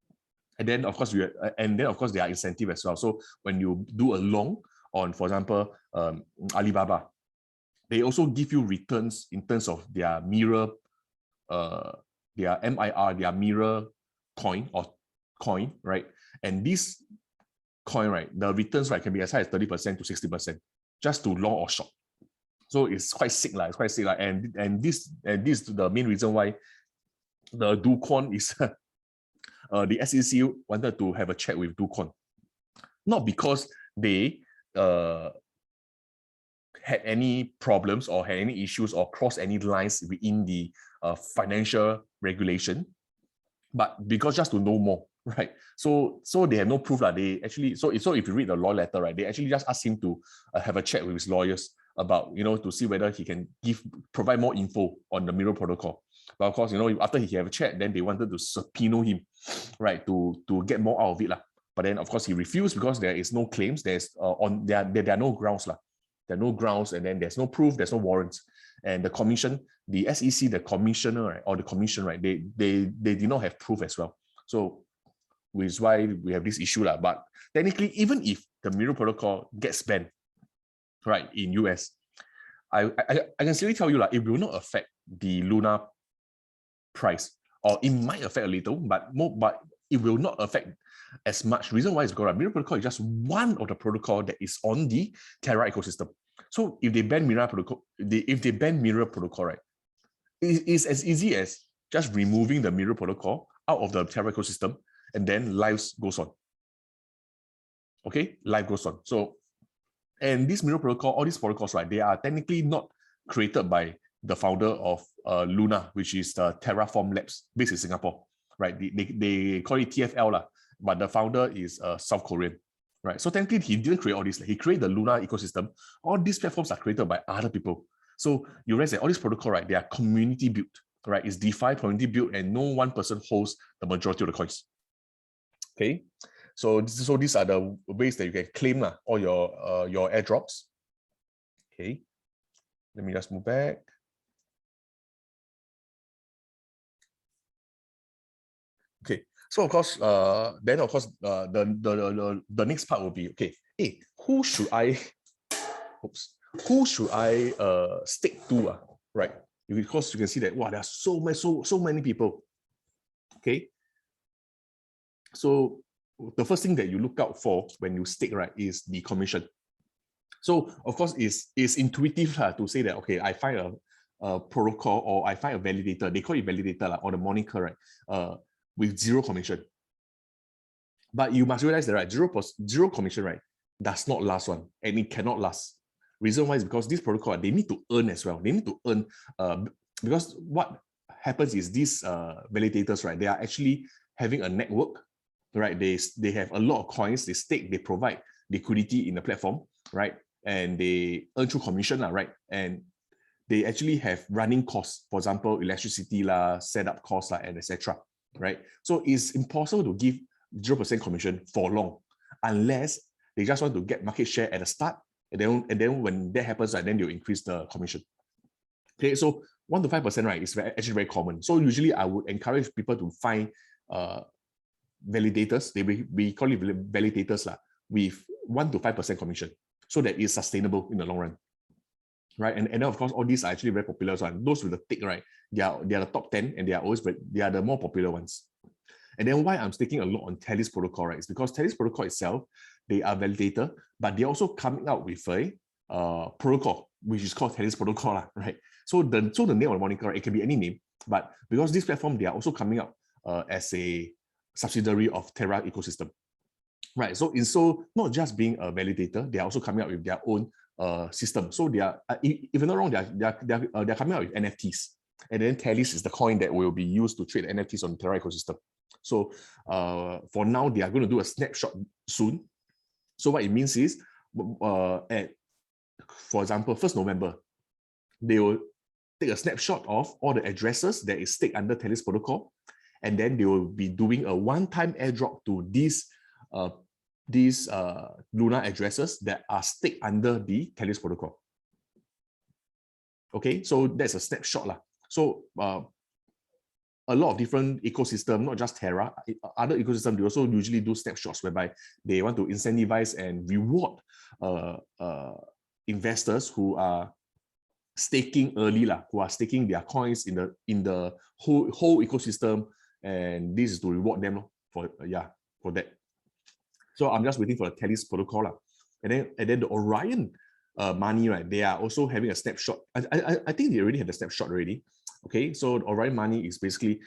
and then of course there are incentives as well. So when you do a long on, for example, Alibaba, they also give you returns in terms of their Mirror, their MIR, their Mirror coin, right? And this coin, right, the returns, right, can be as high as 30% to 60%, just to long or short. So it's quite sick lah. It's quite sick lah. And this is the main reason why the Do Kwon is the SEC wanted to have a chat with Do Kwon, not because they had any problems or had any issues or crossed any lines within the financial regulation, but because just to know more, right? So they have no proof lah. They actually, so if you read the law letter, right, they actually just asked him to have a chat with his lawyers about, to see whether he can provide more info on the Mirror protocol. But of course, after he have a chat, then they wanted to subpoena him, right, to get more out of it lah. But then of course he refused because there is no claims. There are no grounds lah. There are no grounds, and then there's no proof. There's no warrants. And the commission, the SEC, the commissioner, right, or the commission, right, they did not have proof as well. So which is why we have this issue lah. But technically, even if the Mirror protocol gets banned, right, in US, I can simply tell you, like, it will not affect the Luna price, or it might affect a little, but it will not affect as much. Reason why is because Mirror protocol is just one of the protocol that is on the Terra ecosystem. So if they ban Mirror protocol, right, it is as easy as just removing the Mirror protocol out of the Terra ecosystem, and then lives goes on. Okay, life goes on. So, and this mineral protocol, all these protocols, right, they are technically not created by the founder of Luna, which is the Terraform Labs based in Singapore, right? They call it TFL, lah, but the founder is South Korean, right? So technically, he didn't create all this. He created the Luna ecosystem. All these platforms are created by other people. So you realize that all these protocol, right, they are community built, right? It's DeFi community built, and no one person holds the majority of the coins. Okay, so these are the ways that you can claim all your airdrops. Okay, let me just move back. Okay, so of course, then of course, the next part will be, okay, hey, who should I stick to, right? Because you can see that, wow, there are so many people. Okay, so the first thing that you look out for when you stick, right, is the commission. So of course, it's intuitive to say that, okay, I find a protocol or I find a validator, they call it validator or the moniker, right, with zero commission. But you must realize that, right, zero commission, right, does not last one, and it cannot last. Reason why is because this protocol, they need to earn as well. They need to earn, because what happens is these validators, right, they are actually having a network, right? They have a lot of coins, they stake, they provide liquidity in the platform, right? And they earn through commission, right? And they actually have running costs, for example, electricity, setup costs, and etc. Right? So it's impossible to give 0% commission for long, unless they just want to get market share at the start, and then when that happens, right, then they'll increase the commission. Okay, so 1 to 5%, right, is actually very common. So usually I would encourage people to find validators. We call it validators with 1 to 5% commission, so that it's sustainable in the long run. Right, and then of course all these are actually very popular. So those with the tick, right, they are the top 10, and they are the more popular ones. And then why I'm sticking a lot on Terra's protocol, right, is because Terra's protocol itself, they are validator, but they're also coming out with a protocol which is called Terra's protocol, right? So the name of the moniker, it can be any name, but because this platform, they are also coming out as a subsidiary of Terra ecosystem. Right, so not just being a validator, they are also coming out with their own system. So they are, if I'm not wrong, they're coming out with NFTs, and then Talis is the coin that will be used to trade NFTs on the Terra ecosystem. So for now, they are going to do a snapshot soon. So what it means is, for example, 1st November, they will take a snapshot of all the addresses that is staked under Talis protocol, and then they will be doing a one-time airdrop to these Luna addresses that are staked under the Talis protocol. Okay, so that's a snapshot. So a lot of different ecosystem, not just Terra, other ecosystems, they also usually do snapshots whereby they want to incentivize and reward investors who are staking early, who are staking their coins in the whole ecosystem, and this is to reward them for that. So I'm just waiting for the Talis protocol, and then the Orion money, right? They are also having a snapshot. I think they already have the snapshot already. Okay, so Orion money is basically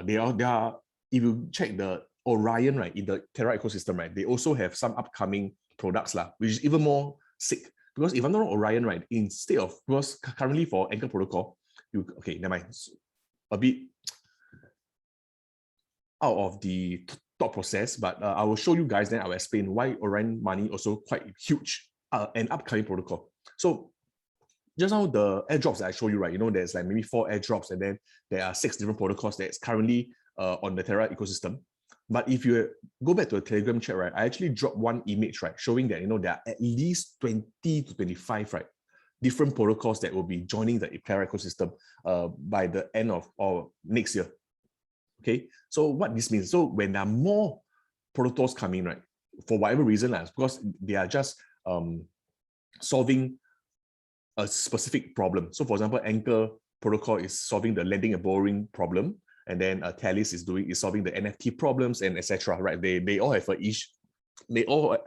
they are. If you check the Orion, right, in the Terra ecosystem, right, they also have some upcoming products which is even more sick. Because if I'm not wrong, Orion, right, instead of, because currently for Anchor protocol, okay, never mind, a bit out of the thought process, but I will show you guys, then I'll explain why Orion money also quite huge and upcoming protocol. So just now the airdrops that I show you, right, there's like maybe 4 airdrops, and then there are 6 different protocols that's currently on the Terra ecosystem. But if you go back to a Telegram chat, right, I actually dropped one image, right, showing that there are at least 20 to 25, right, different protocols that will be joining the Terra ecosystem by the end of next year. Okay, so what this means, so when there are more protocols coming, right, for whatever reason, because they are just solving a specific problem. So for example, Anchor protocol is solving the lending and borrowing problem, and then Talis is solving the NFT problems, and etc. Right? They all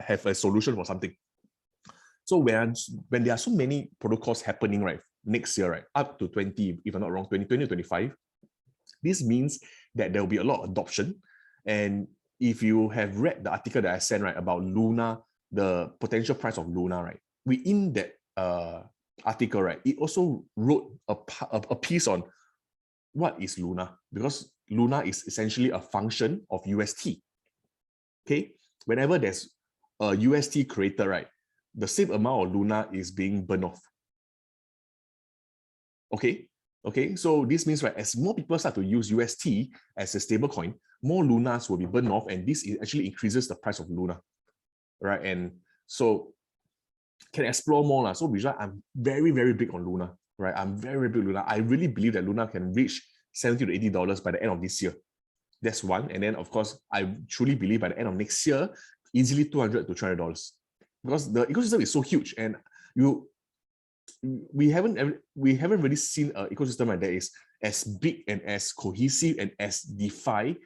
have a solution for something. So when there are so many protocols happening, right, next year, right, up to 20, if I'm not wrong, 2020 to 25, this means that there will be a lot of adoption. And if you have read the article that I sent, right, about Luna the potential price of Luna, right? Within that article, right, it also wrote a piece on what is Luna, because Luna is essentially a function of UST. Okay, whenever there's a UST created, right, the same amount of Luna is being burned off. Okay, so this means, right, as more people start to use UST as a stable coin, more Lunas will be burned off, and this actually increases the price of Luna, right? And so can explore more. So which I'm very, very big on Luna, right? I'm very, very big on Luna. I really believe that Luna can reach $70 to $80 by the end of this year. That's one. And then, of course, I truly believe by the end of next year, easily $200 to $300, because the ecosystem is so huge, and we haven't really seen an ecosystem that is as big and as cohesive and as DeFi,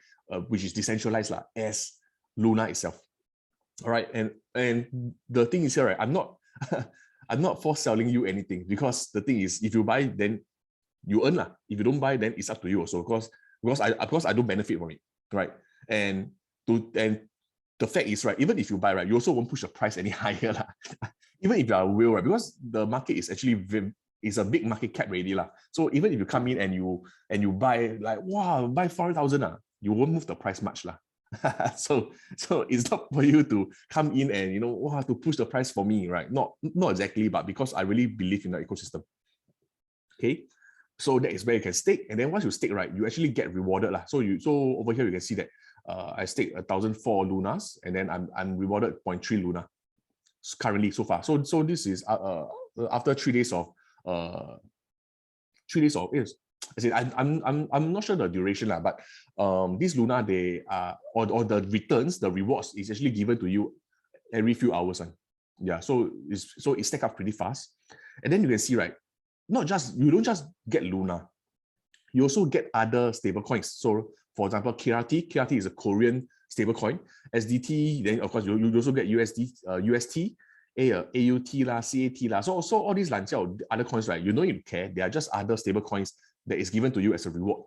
which is decentralized, as Luna itself. All right, and the thing is here, right? I'm not I'm not for selling you anything, because the thing is, if you buy, then you earn. If you don't buy, then it's up to you also, because I don't benefit from it, right? And the fact is, right, even if you buy, right, you also won't push the price any higher. Even if you are will, right, because the market is actually is a big market cap already. So even if you come in and you buy, like, wow, buy 4,000, you won't move the price much. So it's not for you to come in and wow, to push the price for me, right? Not exactly, but because I really believe in the ecosystem. Okay, so that is where you can stake, and then once you stake, right, you actually get rewarded. So over here you can see that I stake 1,004 Lunas, and then I'm rewarded 0.3 Luna currently so far. So this is after 3 days of yes. I'm not sure the duration, but this Luna, they or the returns, the rewards is actually given to you every few hours. Yeah, so it stack up pretty fast. And then you can see, right, you don't just get Luna, you also get other stable coins. So for example, KRT is a Korean stable coin. SDT, then of course you also get UST, AUT CAT So all these other coins, right, you don't even care. They are just other stable coins that is given to you as a reward.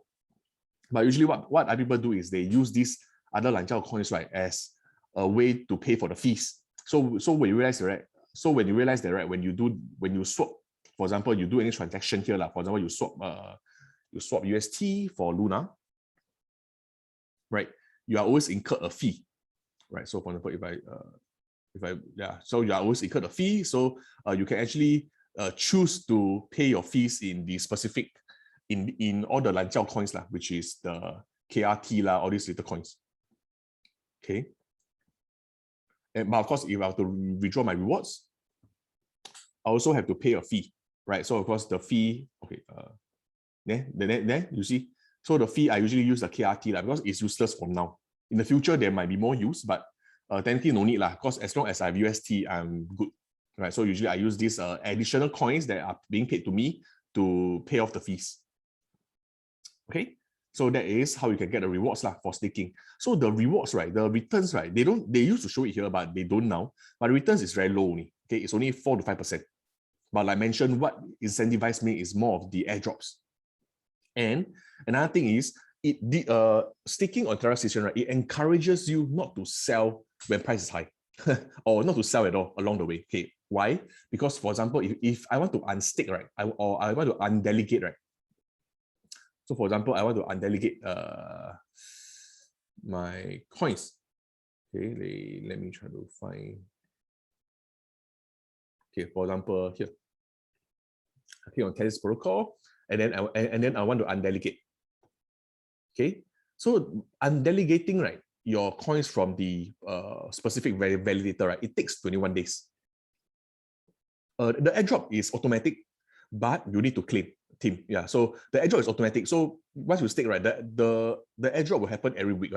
But usually what other people do is they use these other coins, right, as a way to pay for the fees. So when you realize that, right, when you swap, for example, you do any transaction here, for example, you swap UST for Luna, right, you are always incurred a fee, right? So for example, so you are always incurred a fee. So you can actually choose to pay your fees in the specific, in all the Lanjiao coins, which is the KRT, all these little coins. Okay. But of course, if I have to withdraw my rewards, I also have to pay a fee, right? So of course the fee, okay, there you see. So the fee, I usually use the KRT because it's useless for now. In the future, there might be more use, but technically no need because as long as I have UST, I'm good, right? So usually I use these additional coins that are being paid to me to pay off the fees. Okay, so that is how you can get the rewards for staking. So the rewards, right, the returns, right, they used to show it here, but they don't now. But the returns is very low only. Okay, it's only 4 to 5%. But like I mentioned, what incentivized me is more of the airdrops. And another thing is, staking on Terra Station, right, it encourages you not to sell when price is high, or not to sell at all along the way. Okay, why? Because for example, if I want to unstake, right, or I want to undelegate, right. So for example, I want to undelegate my coins. Okay, let me try to find. Okay, for example, here. Okay, on Tennis Protocol, and then I want to undelegate. Okay, so undelegating, right, your coins from the specific validator, right, it takes 21 days. The airdrop is automatic, but you need to claim team. Yeah, so the airdrop is automatic. So once you stake, right, the airdrop will happen every week.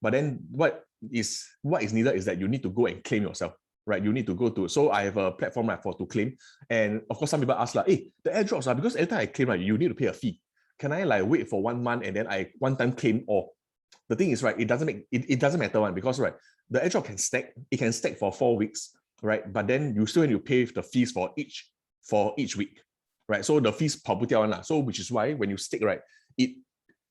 But then what is needed is that you need to go and claim yourself. Right, you need to go to, so I have a platform to claim, and of course some people ask hey, the airdrops because every time I claim, right, you need to pay a fee. Can I wait for 1 month and then I one time claim all? The thing is, right, it doesn't matter because, right, the airdrop can stack. It can stack for 4 weeks, right? But then you still need to pay the fees for each week, right? So the fees per one, so which is why when you stake, right, it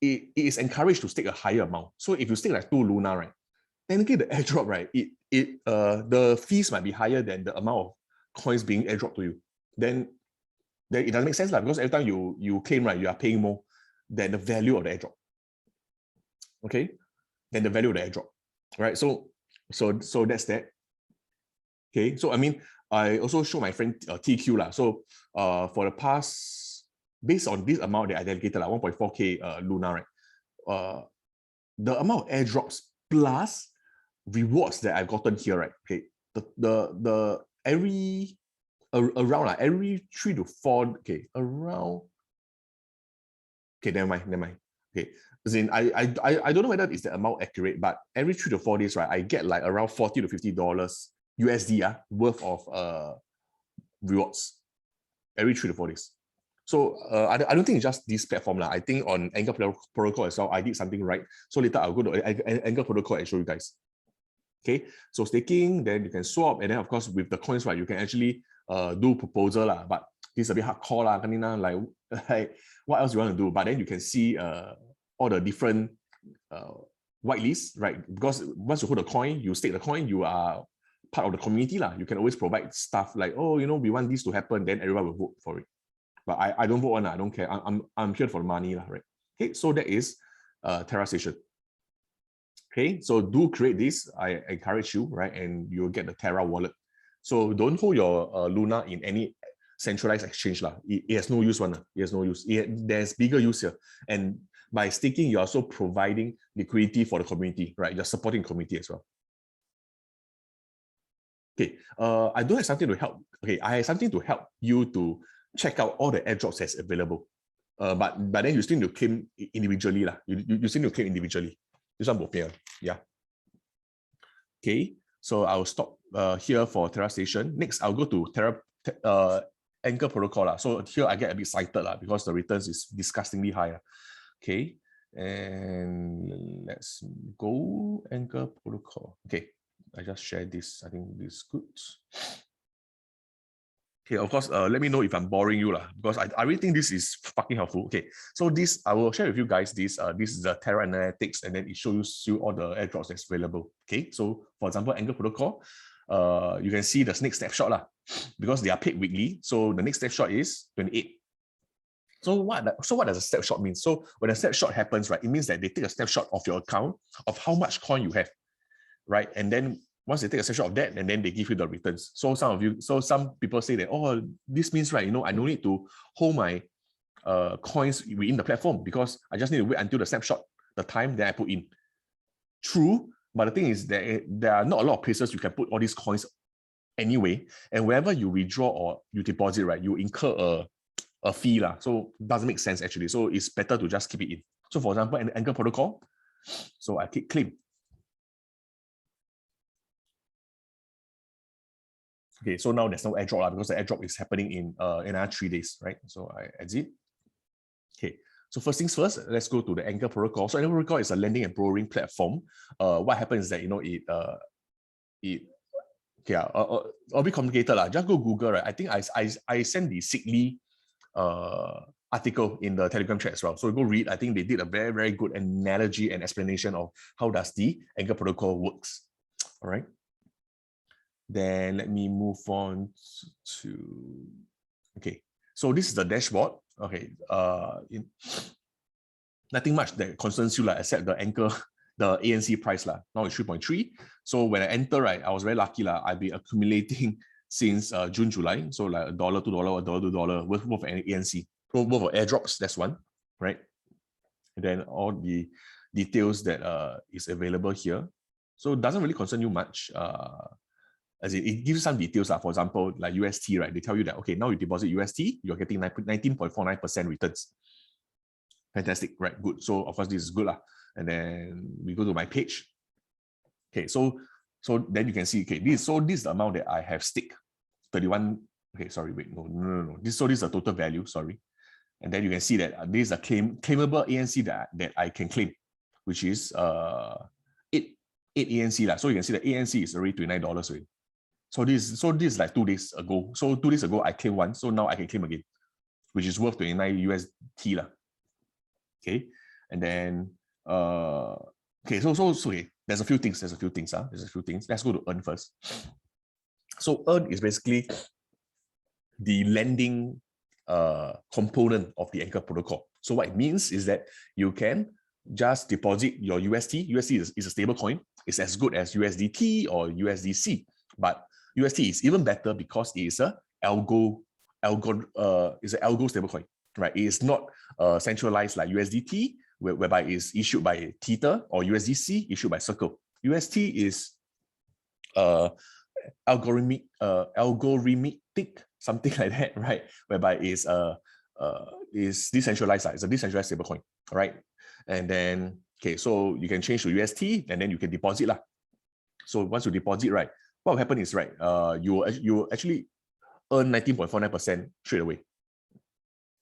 is encouraged to stake a higher amount. So if you stake like 2 Luna, right, technically the airdrop, right, the fees might be higher than the amount of coins being airdropped to you. Then it doesn't make sense, because every time you claim, right, you are paying more than the value of the airdrop. Okay, than the value of the airdrop, right? So that's that. Okay, so I mean, I also show my friend TQ lah. So for the past, based on this amount that I delegated, like 1.4K Luna, right? The amount of airdrops plus rewards that I've gotten here, right? Okay, the every around like every 3 to 4, okay, around. Okay, never mind. Okay, as in I don't know whether it's the amount accurate, but every 3 to 4 days, right, I get like around $40 to $50 USD worth of rewards every 3 to 4 days. So I don't think it's just this platform lah. I think on Anchor Protocol as well, I did something right. So later I'll go to Anchor Protocol and show you guys. Okay, so staking, then you can swap, and then of course with the coins, right, you can actually do proposal lah. But this is a bit hardcore lah, like what else you want to do? But then you can see all the different whitelists, right? Because once you hold a coin, you stake the coin, you are part of the community lah. You can always provide stuff like, oh, we want this to happen, then everyone will vote for it. But I don't vote on that. I don't care. I'm here for the money lah, right? Okay, so that is Terra Station. Okay, so do create this. I encourage you, right? And you'll get the Terra wallet. So don't hold your Luna in any centralized exchange lah. It has no use one. It has no use. There's bigger use here. And by staking, you're also providing liquidity for the community, right? You're supporting community as well. Okay, I don't have something to help. Okay, I have something to help you to check out all the airdrops that's available. But then you still need to claim individually lah. You still need to claim individually. This one both here. Yeah. Okay, so I'll stop here for Terra Station. Next, I'll go to Anchor Protocol lah. So here I get a bit excited lah because the returns is disgustingly high. Okay, and let's go Anchor Protocol. Okay, I just shared this. I think this is good. Okay, of course, let me know if I'm boring you lah, because I really think this is fucking helpful. Okay, so this, I will share with you guys this. This is the Terra Analytics, and then it shows you all the airdrops that's available. Okay, so for example, Anchor Protocol, you can see the next snapshot lah, because they are paid weekly. So the next snapshot is 28. So what does a snapshot mean? So when a snapshot happens, right, it means that they take a snapshot of your account of how much coin you have, right, and then once they take a snapshot of that, and then they give you the returns. So some people say that, oh, this means, right, I don't need to hold my coins within the platform because I just need to wait until the snapshot, the time that I put in. True, but the thing is that there are not a lot of places you can put all these coins anyway, and wherever you withdraw or you deposit, right, you incur a fee lah. So it doesn't make sense actually. So it's better to just keep it in. So for example, an Anchor Protocol, so I click claim. Okay, so now there's no airdrop because the airdrop is happening in another 3 days, right? So I exit. Okay, so first things first, let's go to the Anchor Protocol. So Anchor Protocol is a lending and borrowing platform. What happens is that a bit complicated lah. Just go Google, right? I think I sent the Sigley article in the Telegram chat as well. So go read. I think they did a very, very good analogy and explanation of how does the Anchor Protocol works. All right. Then let me move on to, okay. So this is the dashboard. Okay. Nothing much that concerns you like, except the Anchor, the ANC price lah. Now it's 3.3. So when I enter, right, I was very lucky lah. I've been accumulating since June, July. So like $1, $2, $1, $2 worth of ANC, both of airdrops. That's one, right? And then all the details that is available here. So it doesn't really concern you much. As it gives you some details. For example, like UST, right? They tell you that, okay, now you deposit UST, you're getting 19.49% returns. Fantastic, right? Good. So of course, this is good lah. And then we go to my page. Okay, so then you can see, okay, this is the amount that I have staked. 31. Okay, sorry, wait, no. This is the total value, sorry. And then you can see that this is a claimable ANC that I can claim, which is 8 ANC lah. So you can see the ANC is already $29 already. So this is like 2 days ago. So 2 days ago I claimed one, so now I can claim again, which is worth 29 UST lah. Okay, and then Okay, so okay, there's a few things. There's a few things. Let's go to earn first. So earn is basically the lending component of the Anchor protocol. So what it means is that you can just deposit your UST. UST is a stable coin. It's as good as USDT or USDC, but UST is even better because it is a algo stable coin, right? It is not centralized like USDT, whereby it is issued by Tether, or USDC issued by Circle. UST is algorithmic, something like that, right? Whereby is decentralized. It's a decentralized stablecoin, right? And then okay, so you can change to UST, and then you can deposit lah. So once you deposit, right, what will happen is, right, you actually earn 19.49% straight away.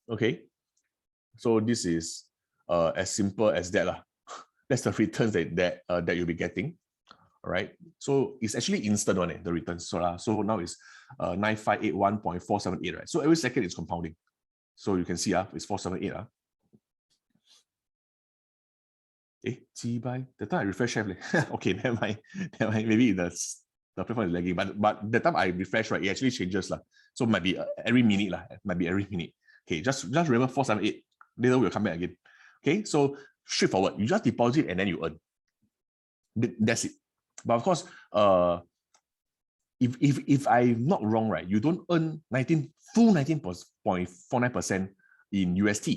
Okay, so this is as simple as that lah. That's the returns that you'll be getting. All right, so it's actually instant one, the returns. So now it's 9581.478, right? So every second it's compounding. So you can see it's 478. The time I refresh, okay, never mind. Maybe the platform is lagging, but the time I refresh, right, it actually changes lah. So it might be every minute lah. It might be every minute. Okay, just remember 478. Later we'll come back again. Okay, so straightforward. You just deposit and then you earn. That's it. But of course, if I'm not wrong, right, you don't earn full 19.49% in UST.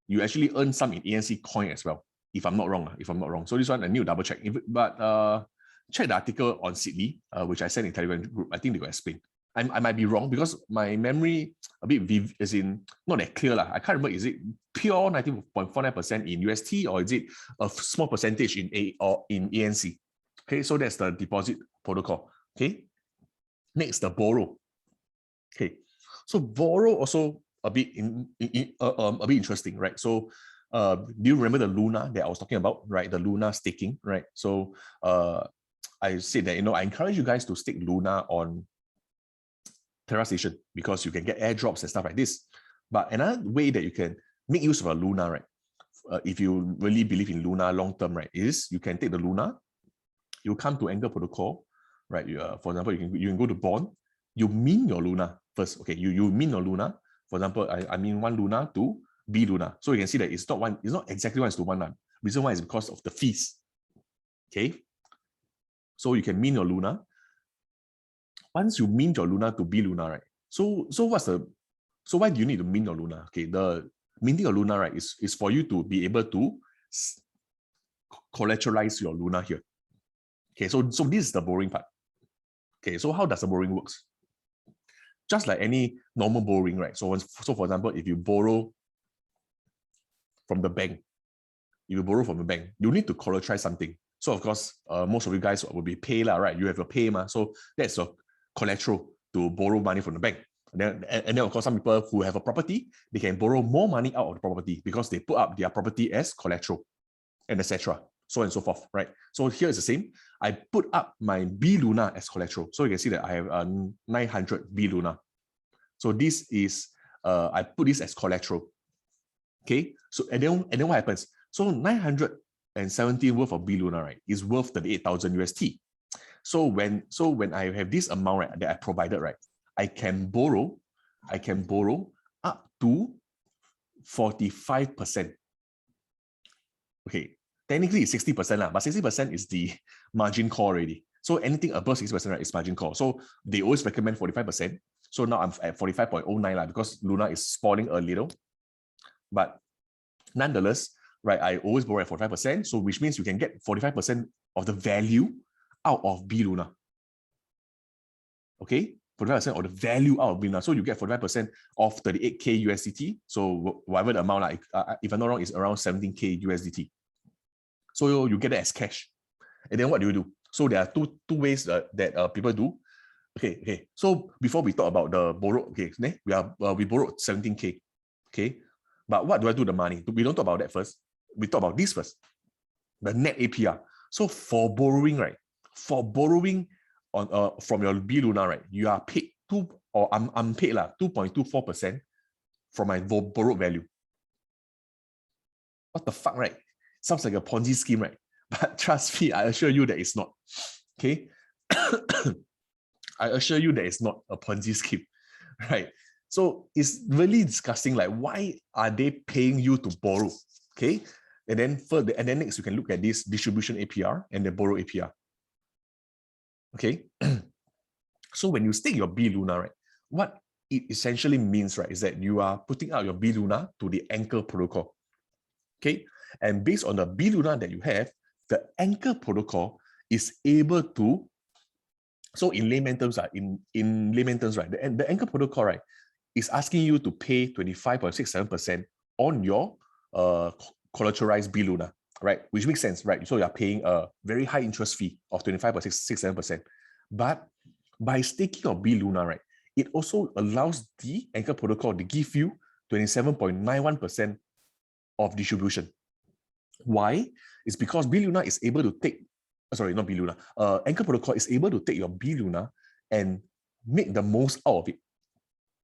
You actually earn some in ANC coin as well. If I'm not wrong. So this one I need to double check. But check the article on Sydney, which I sent in Telegram group. I think they will explain. I might be wrong because my memory a bit as in not that clear lah. I can't remember, is it pure 19.49% in UST, or is it a small percentage in ANC? Okay, so that's the deposit protocol. Okay, next, the borrow. Okay, so borrow also a bit interesting, right? So do you remember the Luna that I was talking about, right? The Luna staking, right? So I said that, I encourage you guys to stake Luna on Terra Station because you can get airdrops and stuff like this. But another way that you can make use of a Luna, right? If you really believe in Luna long term, right, is you can take the Luna, you come to Anchor protocol, right? For example, you can go to bond, you mint your Luna first. Okay, you mint your Luna. For example, I mean 1 Luna to B Luna. So you can see that it's not exactly 1:1. Reason why is because of the fees. Okay, so you can mint your Luna. Once you mint your Luna to B Luna, right? So why do you need to mint your Luna? Okay, the minting your Luna, right, is for you to be able to collateralize your Luna here. Okay, so this is the borrowing part. Okay, so how does the borrowing works? Just like any normal borrowing, right? So for example, if you borrow from the bank, you need to collateralize something. So of course, most of you guys will be pay lah, right? You have your pay ma, so that's your collateral to borrow money from the bank. And then of course, some people who have a property, they can borrow more money out of the property because they put up their property as collateral, and etc. So on and so forth, right? So here is the same. I put up my B Luna as collateral. So you can see that I have 900 B Luna. So this is, I put this as collateral. Okay, so and then what happens? So 970 worth of B Luna, right, is worth 38,000 UST. So when I have this amount, right, that I provided, right, I can borrow up to 45%. Okay, technically it's 60%, but 60% is the margin call already. So anything above 60%, right, is margin call. So they always recommend 45%. So now I'm at 45.09 because Luna is falling a little. But nonetheless, right, I always borrow at 45%. So which means you can get 45% of the value out of B Luna. Okay, 45% of the value out of B Luna. So you get 45% of 38K USDT. So whatever the amount, like if I'm not wrong, is around 17K USDT. So you get it as cash. And then what do? So there are two ways that people do. Okay. So before we talk about the borrow, okay, we borrowed 17K. Okay, but what do I do with the money? We don't talk about that first. We talk about this first. The net APR. So for borrowing, right? For borrowing on from your B Luna, right? You are paid I'm paid 2.24% from my borrowed value. What the fuck, right? Sounds like a Ponzi scheme, right? But trust me, I assure you that it's not. Okay. I assure you that it's not a Ponzi scheme, right? So it's really disgusting. Like, why are they paying you to borrow? Okay. And then next you can look at this distribution APR and the borrow APR. Okay. So when you stake your B Luna, right, what it essentially means, right, is that you are putting out your B Luna to the anchor protocol. Okay. And based on the B Luna that you have, the anchor protocol is able to, so in layman terms, in layman terms, right, the anchor protocol, right, is asking you to pay 25.67% on your collateralized B Luna, right? Which makes sense, right? So you're paying a very high interest fee of 25.67%. But by staking your B Luna, right, it also allows the anchor protocol to give you 27.91% of distribution. Why? It's because B Luna is able to take, sorry, not B Luna, anchor protocol is able to take your B Luna and make the most out of it.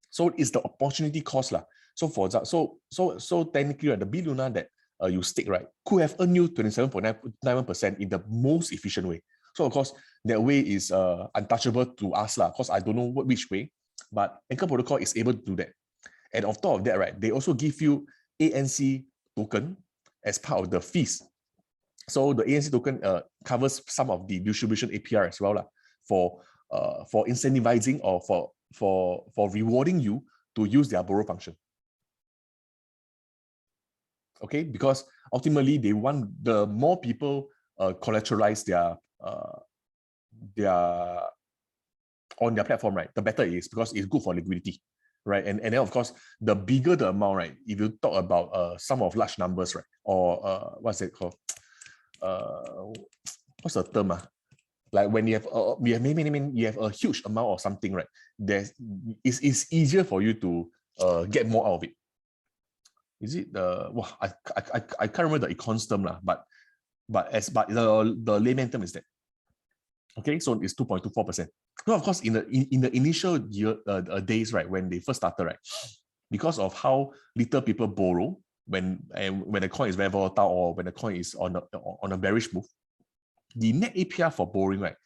So it's the opportunity cost lah. So for example, so technically, right, the B Luna that you stake, right, could have earned you 27.91% in the most efficient way. So of course, that way is untouchable to us lah, because I don't know which way, but anchor protocol is able to do that. And on top of that, right, they also give you ANC token as part of the fees. So the ANC token covers some of the distribution APR as well lah, for incentivizing or for rewarding you to use their borrow function. Okay, because ultimately they want the more people collateralize their on their platform, right, the better it is, because it's good for liquidity, right? And then of course, the bigger the amount, right, if you talk about sum of large numbers, right, or what's it called? What's the term? Like when you have you have a huge amount or something, right? It's easier for you to get more out of it. Is it the I can't remember the econs term lah, but the layman term is that. Okay, so it's 2.24%. No, of course, in the initial year days, right, when they first started, right, because of how little people borrow when the coin is very volatile or when the coin is on a bearish move, the net APR for borrowing, right,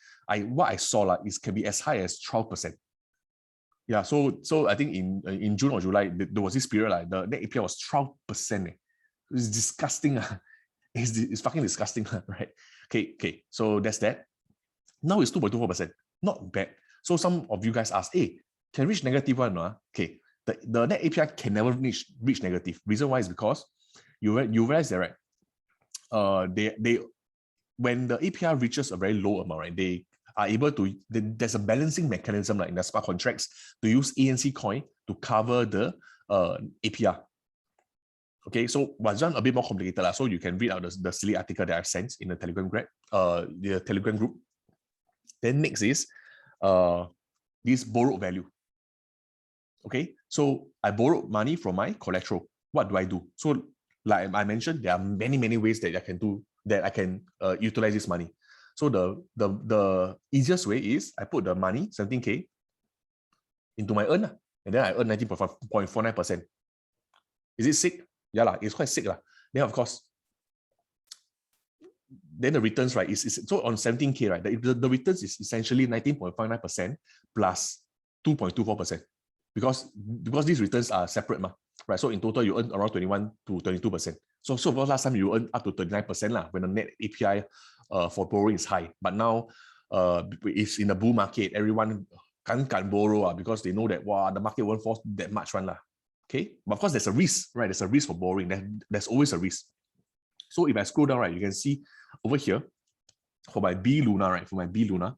what I saw like is can be as high as 12%. Yeah, so I think in June or July there was this period like the net APR was 12%. It's disgusting. It's fucking disgusting, right? Okay. So that's that. Now it's 2.24%. Not bad. So some of you guys ask, hey, can reach negative one? Okay, the net APR can never reach negative. Reason why is because you realize that, right? They when the APR reaches a very low amount, right, they are able to, there's a balancing mechanism like in the smart contracts to use ANC coin to cover the APR. Okay, so what's done a bit more complicated, so you can read out the silly article that I've sent in the Telegram group. Then next is this borrowed value. Okay, so I borrowed money from my collateral. What do I do? So like I mentioned, there are many ways that I can utilize this money. So the easiest way is I put the money, 17K, into my earn, and then I earn 19.49%. Is it sick? Yeah, it's quite sick. Then of course, then the returns, right, is so on 17K, right, the returns is essentially 19.59% plus 2.24%. Because these returns are separate, right? So in total, you earn around 21 to 22%. So for last time, you earn up to 39% when the net API for borrowing is high. But now, it's in the bull market, everyone can't borrow because they know that, wow, the market won't fall that much one. Okay, but of course, there's a risk, right? There's a risk for borrowing. There's always a risk. So if I scroll down, right, you can see over here, for my B Luna, right? For my B Luna,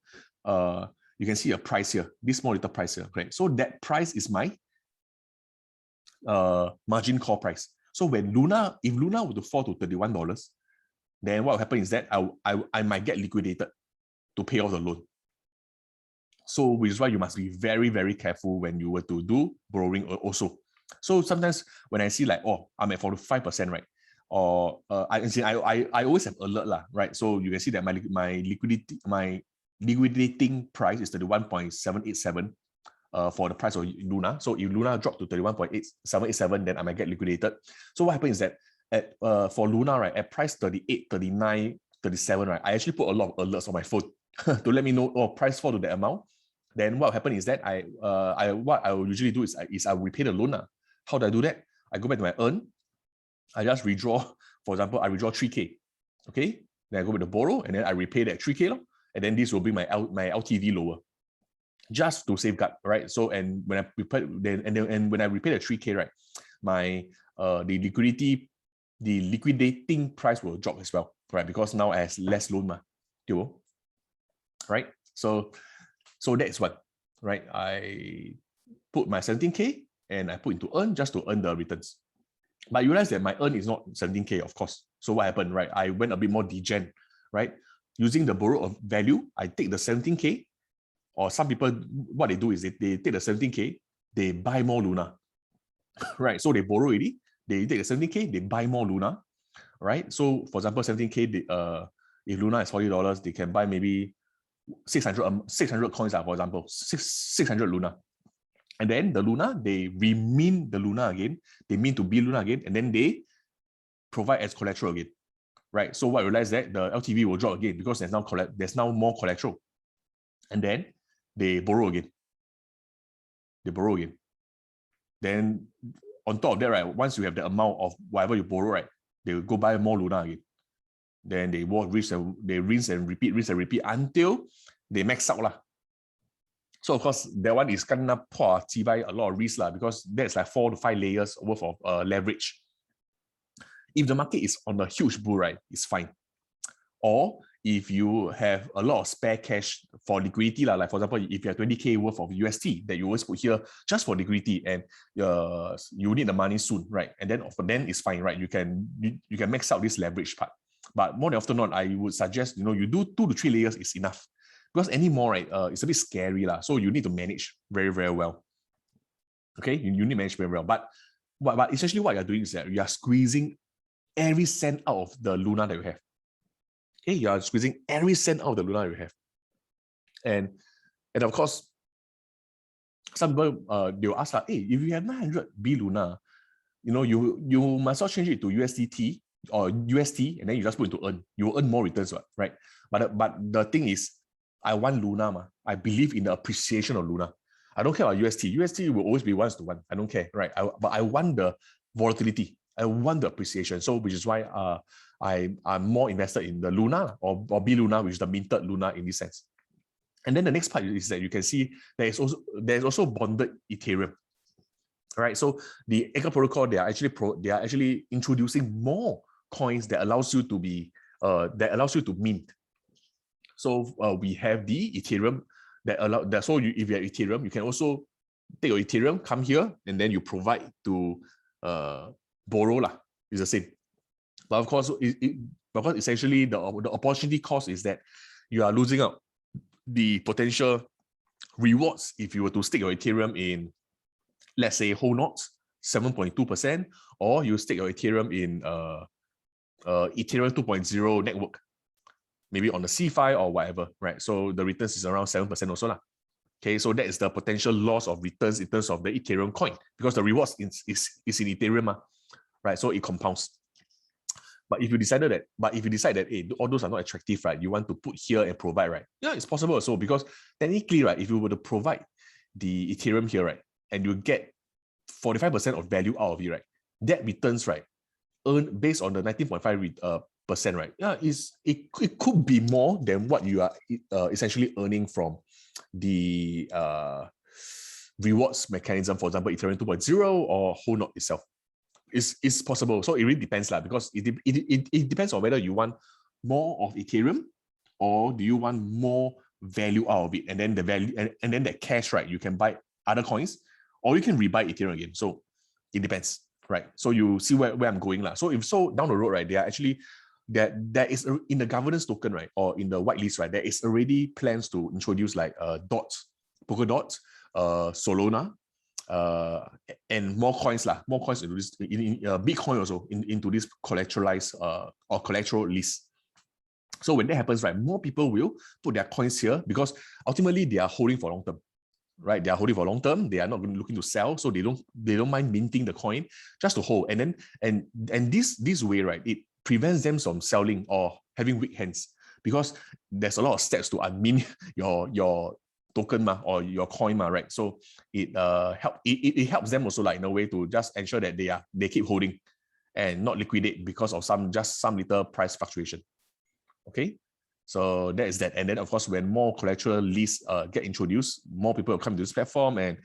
you can see a price here, this small little price here. Okay, so that price is my margin call price. So when if Luna were to fall to $31, then what will happen is that I might get liquidated to pay off the loan. So which is why you must be very careful when you were to do borrowing also. So sometimes when I see like, oh, I'm at 45%, right? Or I always have alert, right? So you can see that my liquidating price is 31.787 for the price of Luna. So if Luna dropped to 31.787, then I might get liquidated. So what happens is that for Luna, right, at price 38, 39, 37, right, I actually put a lot of alerts on my phone to let me know, oh, price fall to that amount. Then what happened is that what I will usually do is I repay the loan. How do I do that? I go back to my earn. I just withdraw. For example, I withdraw 3K. Okay. Then I go back to borrow and then I repay that 3K. And then this will bring my LTV lower, just to safeguard, right? So and when I repay when I repay the 3K, right, my the liquidating price will drop as well, right? Because now I have less loan, right? So that's what, right? I put my 17K and I put into earn just to earn the returns. But I realized that my earn is not 17K, of course. So what happened, right? I went a bit more degen, right? Using the borrow value, I take the 17K, or some people, what they do is they take the 17K, they buy more Luna, right? So they borrow already, they take the 17K, they buy more Luna, right? So for example, 17K, if Luna is $40, they can buy maybe 600 coins, for example, 600 Luna. And then the Luna, they remint the Luna again, they mint to be Luna again, and then they provide as collateral again, right? So what I realized that the LTV will drop again because there's now more collateral. And then they borrow again. Then on top of that, right, once you have the amount of whatever you borrow, right, they will go buy more Luna again. Then they rinse and repeat until they max out. So of course, that one is kind of a lot of risk because that's like 4 to 5 layers worth of leverage. If the market is on a huge bull, right, it's fine. Or if you have a lot of spare cash for liquidity, like for example, if you have 20K worth of UST that you always put here just for liquidity and you need the money soon, right? And then it's fine, right? You can max out this leverage part. But more than often not, I would suggest, you do 2 to 3 layers is enough. Because any more, right, it's a bit scary. So you need to manage very, very well. Okay, you need to manage very well. But essentially what you're doing is that you are squeezing every cent out of the Luna that you have. Okay, you are squeezing every cent out of the Luna you have. And of course, some people, they will ask, hey, if you have 900 B Luna, you must not change it to USDT or UST, and then you just put it to earn. You will earn more returns, right? But the thing is, I want Luna. I believe in the appreciation of Luna. I don't care about UST. UST will always be 1:1. I don't care, right? But I want the volatility. I want the appreciation. So which is why I'm more invested in the Luna or B Luna, which is the minted Luna in this sense. And then the next part is that you can see there's also bonded Ethereum. Right. So the Anchor protocol, they are actually introducing more coins that allows you to mint. So we have the Ethereum so if you have Ethereum, you can also take your Ethereum, come here, and then you provide to borrow. It's the same. But of course, because essentially the opportunity cost is that you are losing out the potential rewards if you were to stick your Ethereum in, let's say, whole knots, 7.2%, or you stick your Ethereum in Ethereum 2.0 network, maybe on the C5 or whatever, right? So the returns is around 7% also. Okay, so that is the potential loss of returns in terms of the Ethereum coin, because the rewards is in Ethereum, right? So it compounds. But if you decide that, hey, all those are not attractive, right? You want to put here and provide, right? Yeah, it's possible also, because technically, right, if you were to provide the Ethereum here, right, and you get 45% of value out of it, right, that returns, right, earn based on the 19.5%, right? Yeah, it could be more than what you are essentially earning from the rewards mechanism, for example, Ethereum 2.0 or whole knot itself. It's possible. So it really depends, because it depends on whether you want more of Ethereum or do you want more value out of it, and then the value and then that cash, right, you can buy other coins or you can rebuy Ethereum again. So it depends, right? So you see where I'm going. So if down the road, right, they are actually there is in the governance token, right, or in the whitelist, right, there is already plans to introduce like Polkadot, Solana, and more coins into this, Bitcoin also into this collateralized or collateral list. So when that happens, right, more people will put their coins here because ultimately they are holding for long term, right? They are holding for long term. They are not looking to sell, so they don't mind minting the coin just to hold. And then and this way, right, it prevents them from selling or having weak hands, because there's a lot of steps to unmint your token or your coin, right? So it helps them also, like, in a way to just ensure that they keep holding and not liquidate because of some little price fluctuation. Okay, so that is that. And then of course, when more collateral lists get introduced, more people will come to this platform, and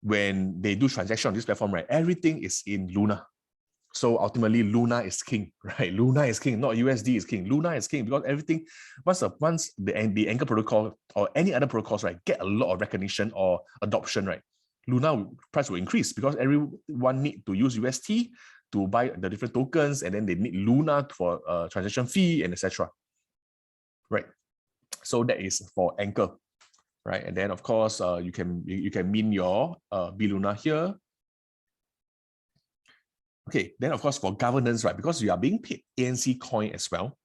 when they do transaction on this platform, right, everything is in Luna. So ultimately, Luna is king, right? Luna is king, not USD is king. Luna is king, because everything, once the Anchor protocol or any other protocols, right, get a lot of recognition or adoption, right, Luna price will increase, because everyone need to use UST to buy the different tokens, and then they need Luna for transaction fee and etc. Right. So that is for Anchor, right? And then of course, you can mint your B Luna here. Okay, then of course for governance, right, because you are being paid ANC coin as well.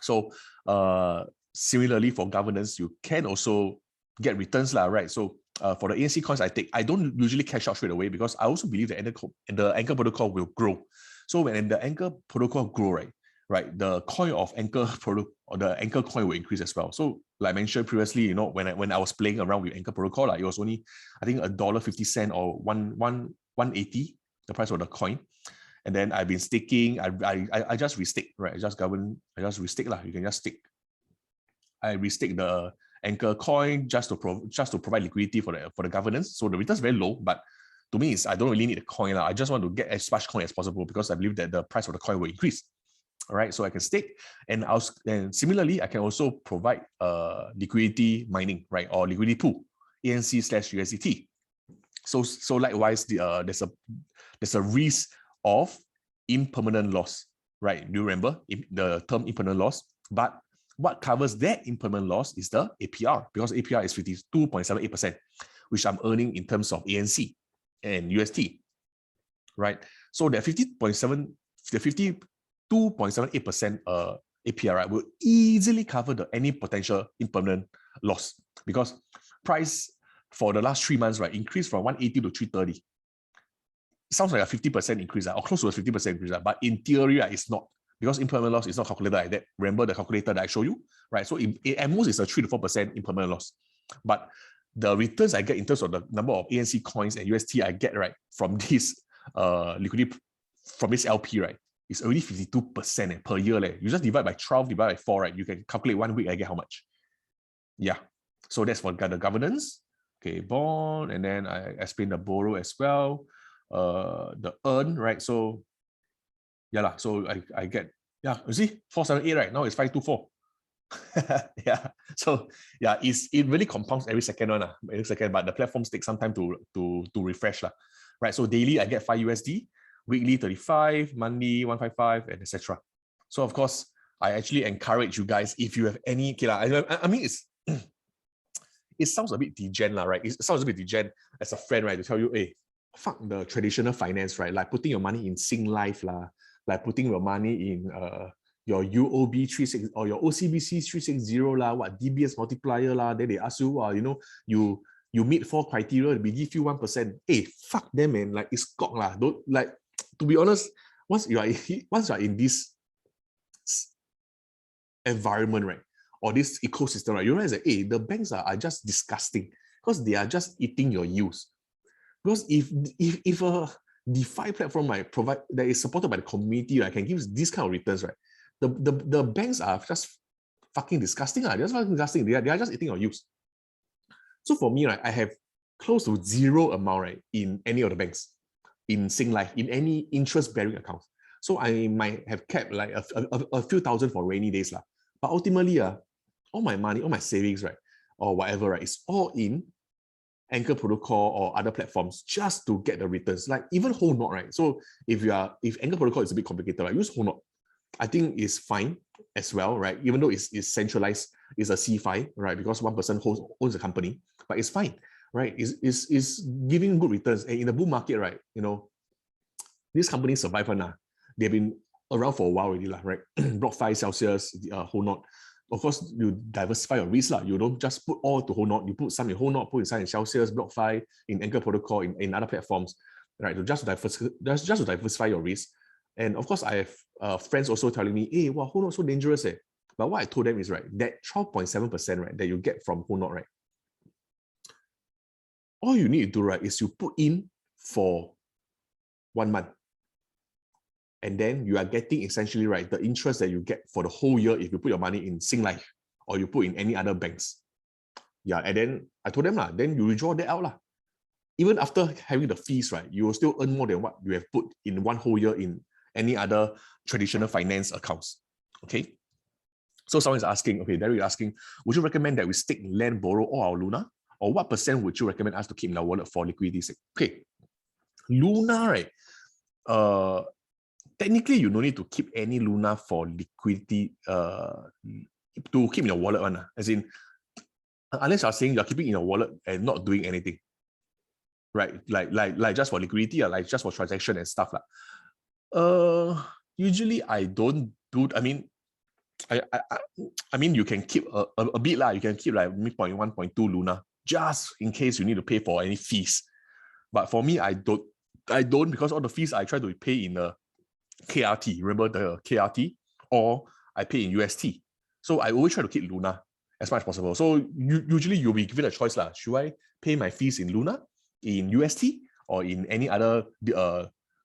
So similarly for governance, you can also get returns, right? So for the ANC coins I don't usually cash out straight away, because I also believe that the Anchor protocol will grow. So when the Anchor protocol grow, right, the coin of Anchor protocol, or the Anchor coin will increase as well. So like I mentioned previously, when I was playing around with Anchor protocol, it was only, I think, $1.50 or 180 the price of the coin. And then I've been staking. I just restake, right? I just restake lah. You can just stake. I restake the Anchor coin just to provide liquidity for the governance. So the returns very low, but to me, I don't really need a coin lah. I just want to get as much coin as possible, because I believe that the price of the coin will increase. All right, so I can stake, and similarly I can also provide liquidity mining, right, or liquidity pool, ANC/USDT. So likewise, there's a risk of impermanent loss, right? Do you remember the term impermanent loss? But what covers that impermanent loss is the APR, because APR is 52.78%, which I'm earning in terms of ANC and UST, right? So the 52.78% APR, right, will easily cover any potential impermanent loss, because price for the last 3 months, right, increased from 180 to 330. Sounds like a 50% increase, or close to a 50% increase, but in theory, it's not, because impermanent loss is not calculated like that. Remember the calculator that I showed you, right? So at most, it's a 3 to 4% impermanent loss. But the returns I get in terms of the number of ANC coins and UST I get, right, from this liquidity, from this LP, right, it's already 52% per year. You just divide by 12, divide by 4, right? You can calculate 1 week I get how much. Yeah. So that's for the governance. Okay, bond, and then I explain the borrow as well. The earn, right? So yeah, so I get, yeah, you see 478, right? Now it's 524. Yeah, so yeah, it really compounds every second, but the platforms take some time to refresh, right? So daily I get 5 USD, weekly 35, monthly 155, and etc. So of course, I actually encourage you guys, if you have any, I mean, it sounds a bit degen, right? It sounds a bit degen as a friend, right, to tell you, hey, fuck the traditional finance, right? Like putting your money in Sing Life, like putting your money in your UOB 36 or your OCBC 360 what DBS multiplier then they ask you, you meet 4 criteria, we give you 1%. Hey, fuck them, man. Like, it's cock Don't, like, to be honest, once you are in this environment, right, or this ecosystem, right, you realize that, hey, the banks are just disgusting, because they are just eating your use. Because if a DeFi platform, right, that is supported by the community, right, can give this kind of returns, right, the banks are just fucking disgusting. They're just fucking disgusting. They are just eating your use. So for me, right, I have close to 0 amount, right, in any of the banks, in Sing Life, in any interest-bearing accounts. So I might have kept like a few thousand for rainy days, but ultimately, all my money, all my savings, right, or whatever, right, is all in Anchor protocol or other platforms, just to get the returns. Like even Whole Knot, right? So if Anchor protocol is a bit complicated, right, use Whole Knot. I think it's fine as well, right? Even though it's centralized, it's a CFI, right? Because one person owns a company, but it's fine, right? It's giving good returns. And in the bull market, right, these companies survive now. They've been around for a while already, right? BlockFi, Celsius, Whole Knot. Of course, you diversify your risk. You don't just put all to Whole Knot. You put some in Whole Knot, put inside in Celsius, BlockFi, in Anchor protocol, in other platforms, right? Just to diversify your risk. And of course, I have friends also telling me, hey, wow, who not so dangerous eh? But what I told them is, right, that 12.7%, right, that you get from who not, right, all you need to do, right, is you put in for 1 month. And then you are getting essentially, right, the interest that you get for the whole year if you put your money in Singlife or you put in any other banks. Yeah, and then I told them, then you withdraw that out. Even after having the fees, right, you will still earn more than what you have put in one whole year in any other traditional finance accounts. Okay. So someone is asking, okay, Derek is asking, would you recommend that we stake, lend, borrow all our Luna? Or what percent would you recommend us to keep in our wallet for liquidity sake? Okay. Luna, right? Technically, you don't need to keep any Luna for liquidity to keep in your wallet one. As in, unless you're saying you're keeping in your wallet and not doing anything, right? Like just for liquidity or like just for transaction and stuff. Usually I don't do, I mean, you can keep a bit lah. You can keep like 0.1, 0.2 Luna just in case you need to pay for any fees. But for me, I don't because all the fees I try to pay in the KRT. Remember the KRT? Or I pay in UST. So I always try to keep Luna as much as possible. So usually you'll be given a choice lah. Should I pay my fees in Luna, in UST, or in any other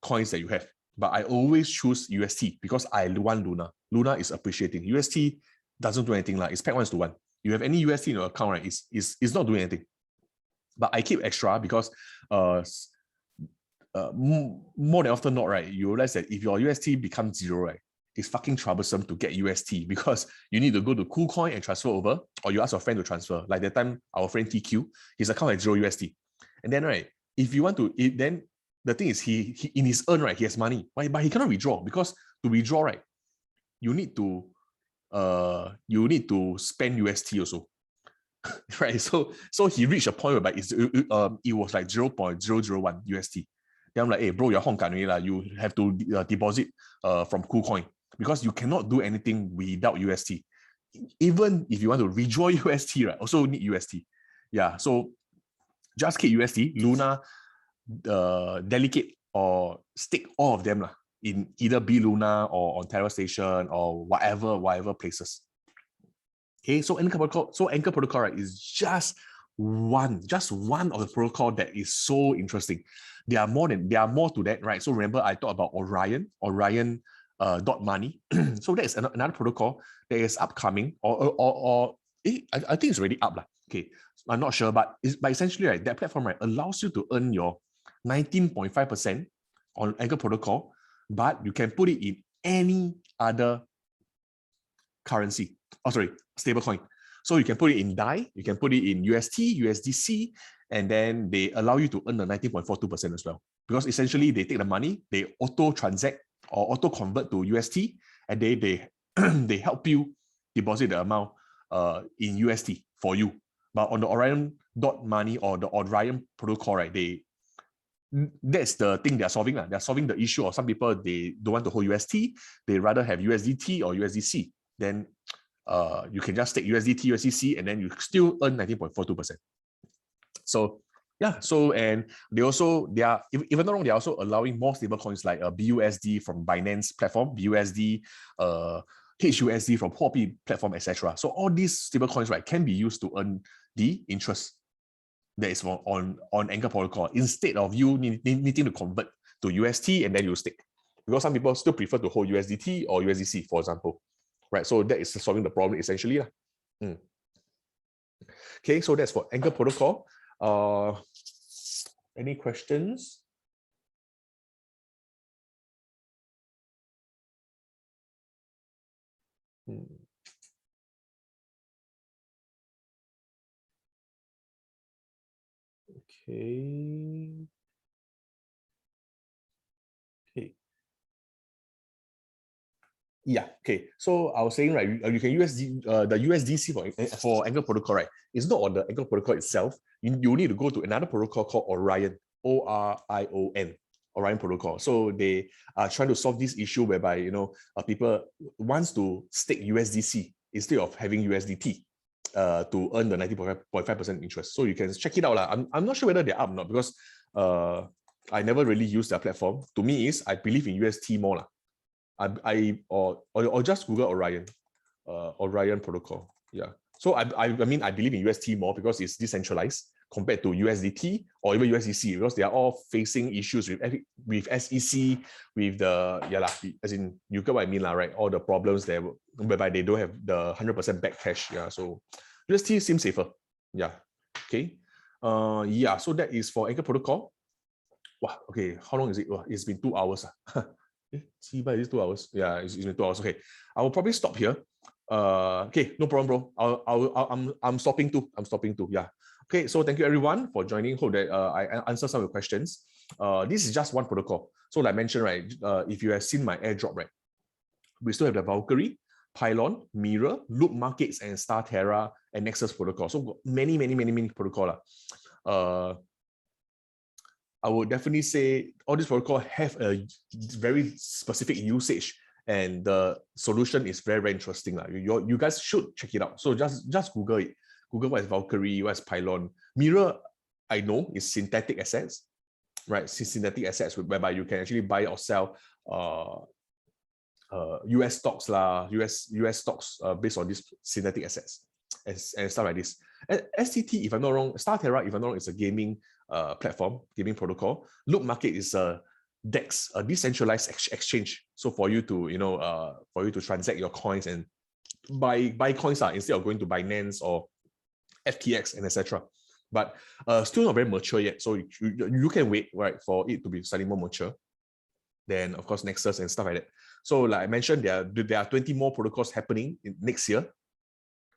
coins that you have? But I always choose UST because I want Luna. Luna is appreciating. UST doesn't do anything. It's pegged 1:1. You have any UST in your account, right? It's not doing anything. But I keep extra because more than often not, right, you realize that if your UST becomes 0, right, it's fucking troublesome to get UST because you need to go to KuCoin and transfer over, or you ask your friend to transfer. Like that time, our friend TQ, his account had 0 UST. And then, right, if you want to, then the thing is, he in his earn, right, he has money, but he cannot withdraw because to withdraw, right, you need to spend UST also. Right, so he reached a point where it was like 0.001 UST. Then I'm like, hey, bro, you're Hong Kong, you have to deposit from KuCoin because you cannot do anything without UST. Even if you want to withdraw UST, right, also need UST. Yeah, so just keep UST, Luna, delegate or stick all of them in either B Luna or on Terra Station or whatever places. Okay, so Anchor Protocol, right, is just one of the protocol that is so interesting. There are more to that, right? So remember, I talked about Orion dot money. So that is another protocol that is upcoming, I think it's already up. Okay, I'm not sure, but essentially, right, that platform, right, allows you to earn your 19.5% on Anchor Protocol, but you can put it in any other currency. Stablecoin. So you can put it in DAI, you can put it in UST, USDC, and then they allow you to earn the 19.42% as well. Because essentially they take the money, they auto-transact or auto-convert to UST, and they help you deposit the amount in UST for you. But on the Orion .money or the Orion protocol, right, that's the thing they're solving. They're solving the issue of some people, they don't want to hold UST, they rather have USDT or USDC. Then you can just take USDT, USDC, and then you still earn 19.42%. So yeah, and they are, even though they're also allowing more stable coins like BUSD from Binance platform, BUSD, HUSD from Huobi platform, etc. So all these stable coins, right, can be used to earn the interest that is on Anchor Protocol instead of you needing to convert to UST and then you stick. Because some people still prefer to hold USDT or USDC, for example. Right, so that is solving the problem essentially. Okay, so that's for Anchor Protocol. Any questions? Okay. Yeah, okay. So I was saying, right, you can use the USDC for Anchor Protocol, right? It's not on the Anchor Protocol itself. You need to go to another protocol called Orion, ORION, Orion Protocol. So they are trying to solve this issue whereby, people wants to stake USDC instead of having USDT to earn the 90.5% interest. So you can check it out. I'm not sure whether they're up or not because I never really used their platform. To me, I believe in UST more. or just Google Orion, Orion protocol. Yeah. So I mean, I believe in UST more because it's decentralized compared to USDT or even USDC, because they are all facing issues with SEC, with the as in, you get what I mean lah, right? All the problems there whereby they don't have the 100% back cash. Yeah. So UST seems safer. Yeah. Okay. Yeah. So that is for Anchor protocol. Wow. Okay. How long is it? Well, it's been 2 hours. See, but it's 2 hours. Yeah, it's been 2 hours. Okay. I will probably stop here. Okay, no problem, bro. I'm stopping too. Yeah. Okay, so thank you everyone for joining. Hope that I answer some of your questions. This is just one protocol. So like I mentioned, right, if you have seen my airdrop, right, we still have the Valkyrie, Pylon, Mirror, Loop Markets, and Star Terra and Nexus protocol. So many protocol. I would definitely say all these protocol have a very specific usage, and the solution is very, very interesting. You guys should check it out. So just Google it. Google what is Valkyrie, what is Pylon. Mirror, I know, is synthetic assets, right? Synthetic assets whereby you can actually buy or sell US stocks, US stocks based on these synthetic assets and stuff like this. And STT, if I'm not wrong, Star Terra, if I'm not wrong, is a gaming platform, gaming protocol. Loop Market is a DEX, a decentralized exchange. So for you to transact your coins and buy coins instead of going to Binance or FTX and etc. But still not very mature yet. So you can wait, right, for it to be slightly more mature. Then of course Nexus and stuff like that. So like I mentioned, there are 20 more protocols happening next year.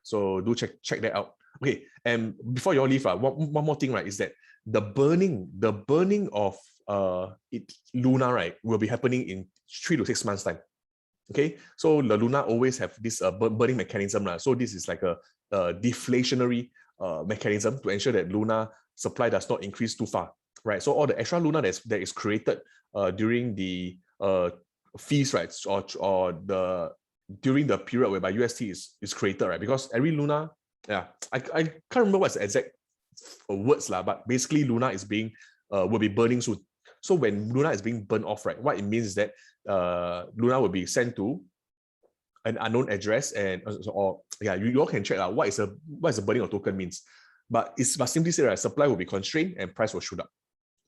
So do check that out. Okay, and before you all leave, one more thing, right, is that the burning of Luna, right, will be happening in 3 to 6 months time. Okay, so the Luna always have this burning mechanism, right? So this is like a deflationary mechanism to ensure that Luna supply does not increase too far, right? So all the extra Luna that is created during the fees, right, or during the period whereby UST is created, right? Because every Luna, yeah, I can't remember what's the exact words lah, but basically Luna is will be burning soon. So when Luna is being burned off, right, what it means is that Luna will be sent to an unknown address, and you all can check out what is the burning of token means. But simply say, right, supply will be constrained and price will shoot up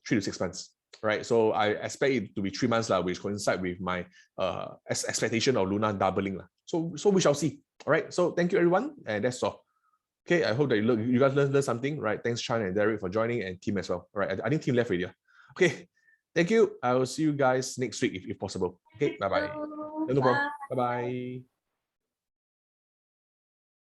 3 to 6 months. Right, so I expect it to be 3 months, which coincide with my expectation of Luna doubling. So we shall see. All right, so thank you everyone, and that's all. Okay, I hope that you guys learned something, right? Thanks, Chan and Derek, for joining, and team as well. All right, I think team left already. Okay, thank you. I will see you guys next week if possible. Okay, bye-bye. No problem. Bye-bye.